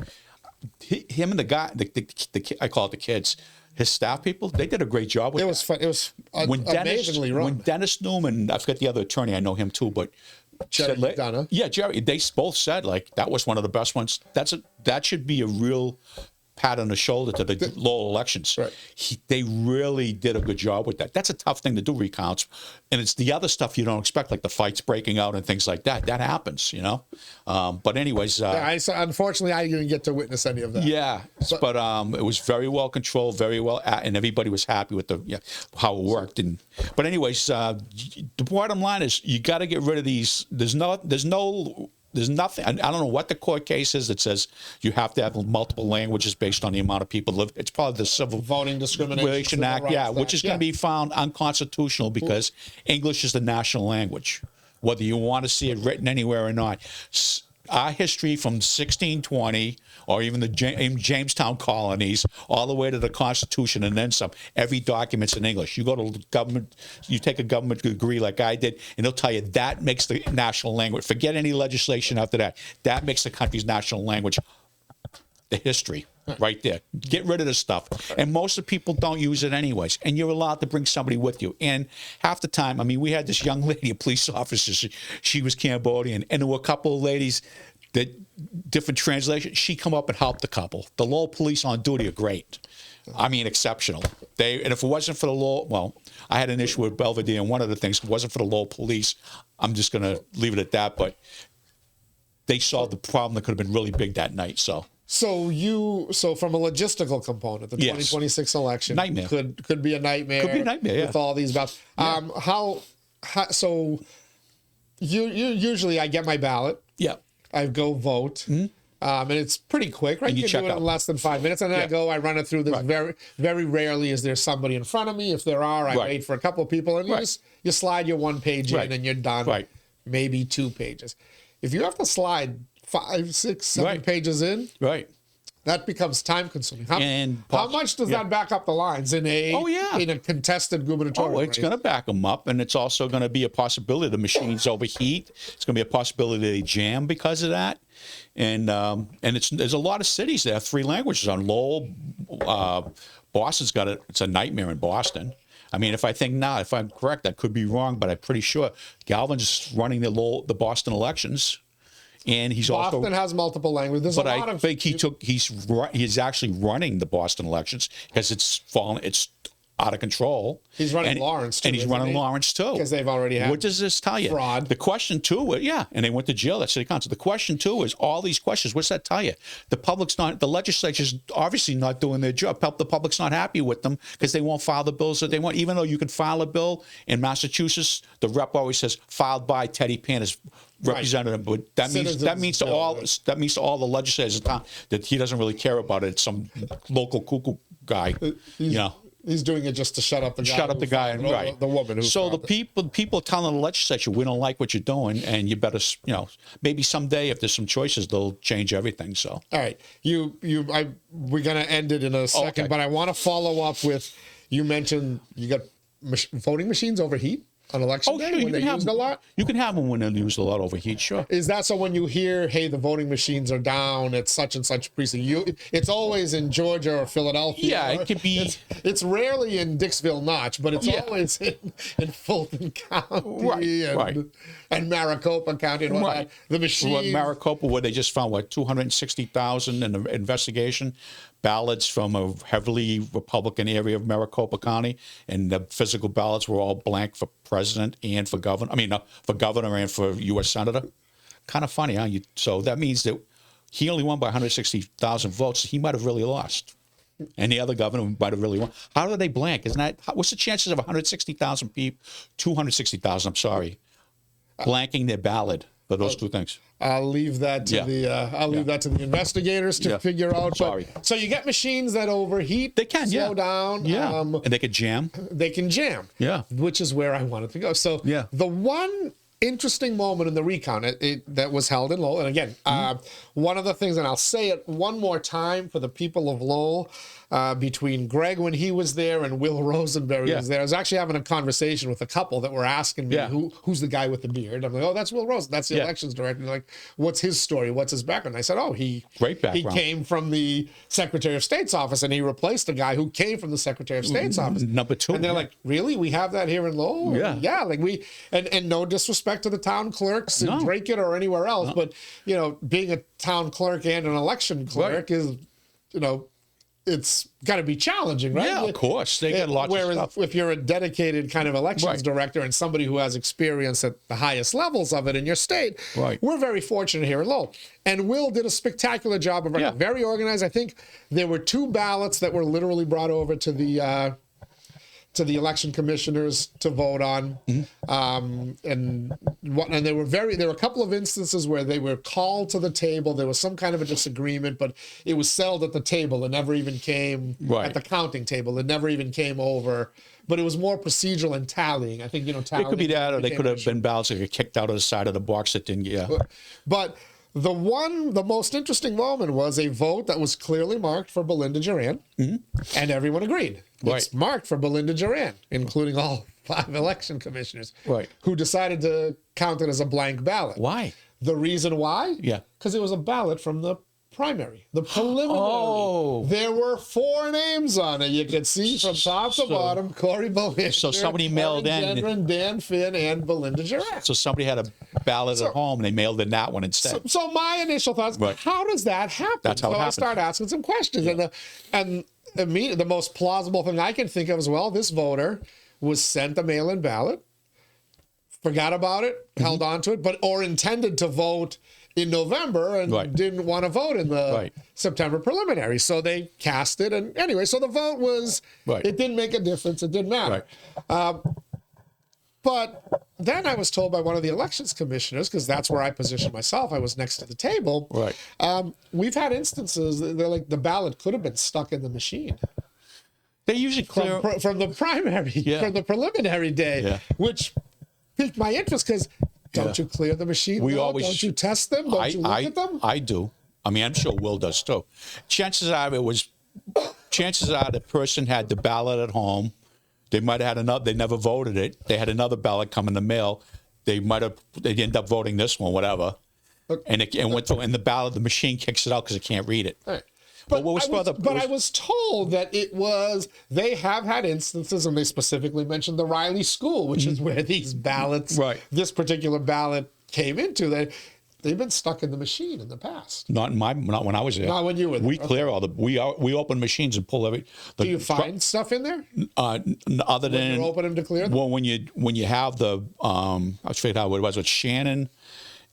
Him and the guy, I call it the kids, his staff people, they did a great job with it. It was amazingly run. When Dennis Newman, I forget the other attorney, I know him too, but Jerry McDonough. Yeah, Jerry. They both said that was one of the best ones. That should be a real pat on the shoulder to the Lowell elections. Right. They really did a good job with that. That's a tough thing to do, recounts, and it's the other stuff you don't expect, like the fights breaking out and things like that. That happens, But anyways, unfortunately, I didn't get to witness any of that. Yeah, but it was very well controlled, very well, and everybody was happy with how it worked. But anyways, the bottom line is you got to get rid of these. There's nothing. I don't know what the court case is that says you have to have multiple languages based on the amount of people live. It's probably the Civil Voting Discrimination Act, which is going to be found unconstitutional because English is the national language. whether you want to see it written anywhere or not. Our history from 1620 or even the Jamestown colonies all the way to the Constitution and then some, every document's in English. You go to government, you take a government degree like I did, and they'll tell you that makes the national language. Forget any legislation after that. That makes the country's national language. The history right there. Get rid of this stuff. And most of the people don't use it anyways. And you're allowed to bring somebody with you. And half the time, I mean, we had this young lady, a police officer, she was Cambodian, and there were a couple of ladies that different translations. She come up and helped the couple. The Lowell police on duty are great. I mean, exceptional. And if it wasn't for the Lowell, well, I had an issue with Belvedere, and one of the things, if it wasn't for the Lowell police, I'm just going to leave it at that. But they solved the problem that could have been really big that night. So from a logistical component, the 2026 election nightmare. could be a nightmare. Could be a nightmare, yeah. With all these ballots. Usually I get my ballot. Yeah. I go vote. And it's pretty quick, right? And you can check do it out in less than 5 minutes, and then I run it through. There's very, very rarely is there somebody in front of me. If there are, I wait for a couple of people, and you slide your one page in, and you're done. Right. Maybe 2 pages. If you have to slide 5, 6, 7 pages in, that becomes time consuming. How much does that back up the lines in a contested gubernatorial race? It's going to back them up, and it's also going to be a possibility the machines overheat. It's going to be a possibility they jam because of that. And there's a lot of cities that have 3 languages on. Lowell, Boston's got it. It's a nightmare in Boston. I mean, if I'm correct, I could be wrong, but I'm pretty sure Galvin's running the Boston elections. And Boston has multiple languages. But I think he's actually running the Boston elections because it's out of control. He's running Lawrence too. And he's running Lawrence too. Because they've already had. What does this tell you? Fraud. The question too, and they went to jail at city council. The question too is all these questions. What's that tell you? The legislature's obviously not doing their job. The public's not happy with them because they won't file the bills that they want. Even though you can file a bill in Massachusetts, the rep always says filed by Teddy Pantis. Representative, but that means to all the legislators in town that he doesn't really care about it. It's some local cuckoo guy, He's doing it just to shut up the guy. The woman who. So the people telling the legislature, we don't like what you're doing, and you better, maybe someday if there's some choices, they'll change everything. So. All right, we're gonna end it in a second, but I want to follow up with you mentioned you got voting machines overheat on election day when they used a lot? You can have them when they're used a lot overheat, sure. Is that so when you hear, hey, the voting machines are down at such and such precinct, it's always in Georgia or Philadelphia? Yeah, it could be. It's rarely in Dixville Notch, but it's always in Fulton County and Maricopa County and all that. The machine. Maricopa, where they just found, 260,000 in the investigation? Ballots from a heavily Republican area of Maricopa County, and the physical ballots were all blank for president and for governor. I mean, for governor and for U.S. senator. Kind of funny, huh? So that means that he only won by 160,000 votes. He might have really lost. And the other governor might have really won. How do they blank? What's the chances of 160,000 people, 260,000, I'm sorry, blanking their ballot for those 2 things? I'll leave that to the investigators to figure out. So you get machines that overheat. They can slow down. Yeah, and they can jam. They can jam. Yeah, which is where I wanted to go. So the one interesting moment in the recount that was held in Lowell, and again, one of the things, and I'll say it one more time for the people of Lowell, between Greg when he was there and Will Rosenberry was there. I was actually having a conversation with a couple that were asking me who's the guy with the beard. I'm like, oh, that's Will Rosen. That's the elections director. They're like, what's his story? What's his background? And I said, oh, he came from the Secretary of State's office, and he replaced a guy who came from the Secretary of State's office. Number 2. And they're like, really? We have that here in Lowell? Yeah. Like and no disrespect to the town clerks in Drake or anywhere else, but being a town clerk and an election clerk is, it's got to be challenging, right? Yeah, of course. They get lots of stuff. Whereas if you're a dedicated kind of elections director and somebody who has experience at the highest levels of it in your state, we're very fortunate here in Lowell. And Will did a spectacular job of running, very organized. I think there were 2 ballots that were literally brought over to the to the election commissioners to vote on. And there were a couple of instances where they were called to the table. There was some kind of a disagreement, but it was settled at the table. It never even came at the counting table. It never even came over. But it was more procedural and tallying. I think, tallying. It could be that, or they could have been ballots that got kicked out of the side of the box that didn't. Yeah. But the most interesting moment was a vote that was clearly marked for Belinda Duran, and everyone agreed. It's marked for Belinda Duran, including all 5 election commissioners, who decided to count it as a blank ballot. Why? The reason why? Yeah. Because it was a ballot from the primary, the preliminary. Oh. There were 4 names on it. You could see from top to bottom, Cory Booker. So somebody mailed in. Dan Finn and Belinda Duran. So somebody had a ballot at home and they mailed in that one instead. So my initial thoughts, how does that happen? That's how it happens. I start asking some questions. Yeah. And the most plausible thing I can think of is, well, this voter was sent a mail-in ballot, forgot about it, held on to it, or intended to vote in November and didn't want to vote in the September preliminary. So they cast it. And anyway, so the vote was, it didn't make a difference. It didn't matter. But then I was told by one of the elections commissioners, because that's where I positioned myself, I was next to the table. We've had instances, they're like, the ballot could have been stuck in the machine. They usually clear from the primary, from the preliminary day, which piqued my interest because don't you clear the machine? Don't you test them? Don't you look at them? I do. I mean, I'm sure Will does too. Chances are the person had the ballot at home. They might have had another. They never voted it. They had another ballot come in the mail. They end up voting this one, whatever. And it went through. And the ballot, the machine kicks it out because it can't read it. Right. But I was told that they have had instances, and they specifically mentioned the Riley School, which is where these ballots, this particular ballot came into. They've been stuck in the machine in the past. Not when I was there. Not when you were there. We clear all we open machines and pull every. Do you find stuff in there? Other than you open them to clear them? Well, when you have the I forget how it was with Shannon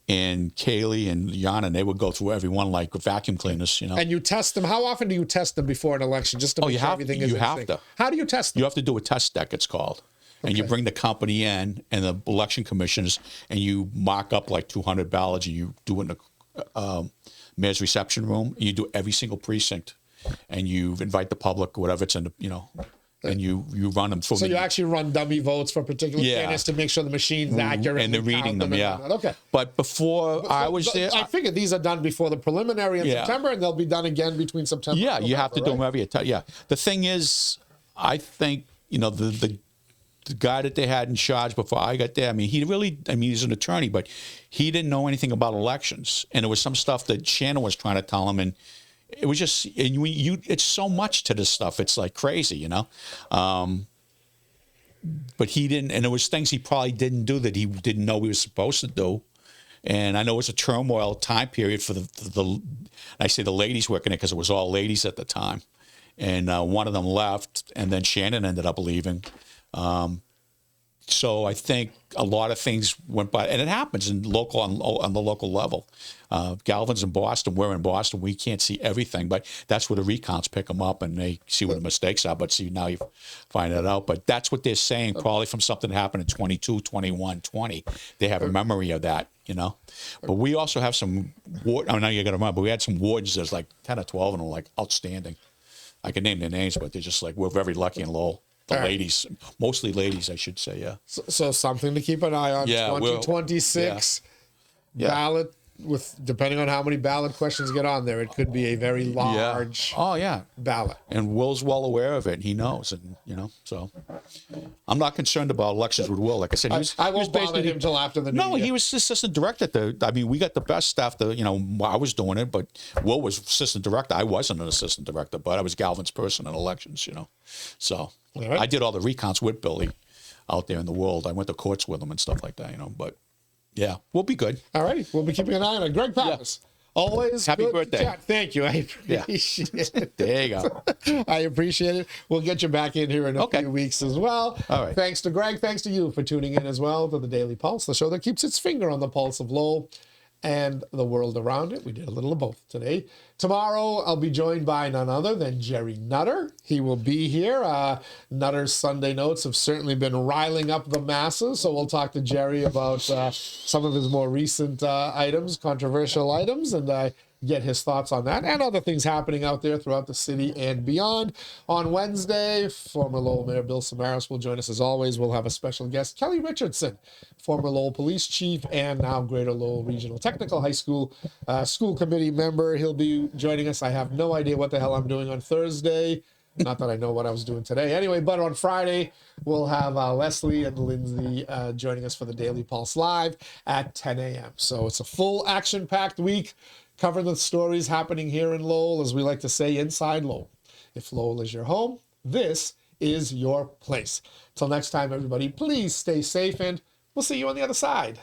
and Kaylee and Yana, they would go through every one like vacuum cleaners, And you test them. How often do you test them before an election? Just to make sure everything is in sync? To. How do you test them? You have to do a test deck, it's called. And you bring the company in and the election commissioners, and you mock up like 200 ballots, and you do it in the mayor's reception room, and you do every single precinct, and you invite the public, whatever it's in the, and you run them through. So you actually run dummy votes for particular candidates to make sure the machine's accurate. And they're reading them, Okay. But before I was there... I figured these are done before the preliminary in September, and they'll be done again between September and November, you have to do them every time. Yeah. The thing is, I think, the guy that they had in charge before I got there, he's an attorney, but he didn't know anything about elections. And there was some stuff that Shannon was trying to tell him, and it was just, it's so much to this stuff. It's like crazy, But he didn't, and there was things he probably didn't do that he didn't know he was supposed to do. And I know it was a turmoil time period for I say the ladies working it because it was all ladies at the time. And one of them left, and then Shannon ended up leaving. So I think a lot of things went by, and it happens on the local level. Galvin's in Boston. We're in Boston. We can't see everything, but that's where the recounts pick them up and they see what the mistakes are. But see, now you find that out. But that's what they're saying, probably from something that happened in 22, 21, 20. They have a memory of that, But we also have some, I know you got to remember, we had some wards, there's like 10 or 12 of them like outstanding. I can name their names, but they're just like, we're very lucky and low. The ladies, mostly ladies, I should say, yeah. So something to keep an eye on. 2026 ballot, with depending on how many ballot questions get on there, it could be a very large ballot. And Will's well aware of it. He knows, and so I'm not concerned about elections with Will. Like I said, I won't bother him until after the new year. No, he was assistant director. We got the best staff. I was doing it, but Will was assistant director. I wasn't an assistant director, but I was Galvin's person in elections. So. Right. I did all the recounts with Billy out there in the world. I went to courts with him and stuff like that, But, yeah, we'll be good. All righty. We'll be keeping an eye on it. Greg Pappas, always happy good birthday. Chat. Thank you. I appreciate it. There you go. I appreciate it. We'll get you back in here in a few weeks as well. All right. Thanks to Greg. Thanks to you for tuning in as well to the Daily Pulse, the show that keeps its finger on the pulse of Lowell and the world around it. We did a little of both today. Tomorrow, I'll be joined by none other than Jerry Nutter. He will be here. Nutter's Sunday Notes have certainly been riling up the masses, so we'll talk to Jerry about some of his more recent items, controversial items, and get his thoughts on that and other things happening out there throughout the city and beyond. On Wednesday, former Lowell Mayor Bill Samaras will join us as always. We'll have a special guest, Kelly Richardson, former Lowell Police Chief and now Greater Lowell Regional Technical High School school committee member. He'll be joining us. I have no idea what the hell I'm doing on Thursday. Not that I know what I was doing today. Anyway, but on Friday, we'll have Leslie and Lindsay joining us for the Daily Pulse Live at 10 a.m. So it's a full action-packed week. Cover the stories happening here in Lowell, as we like to say, inside Lowell. If Lowell is your home, this is your place. Till next time, everybody, please stay safe, and we'll see you on the other side.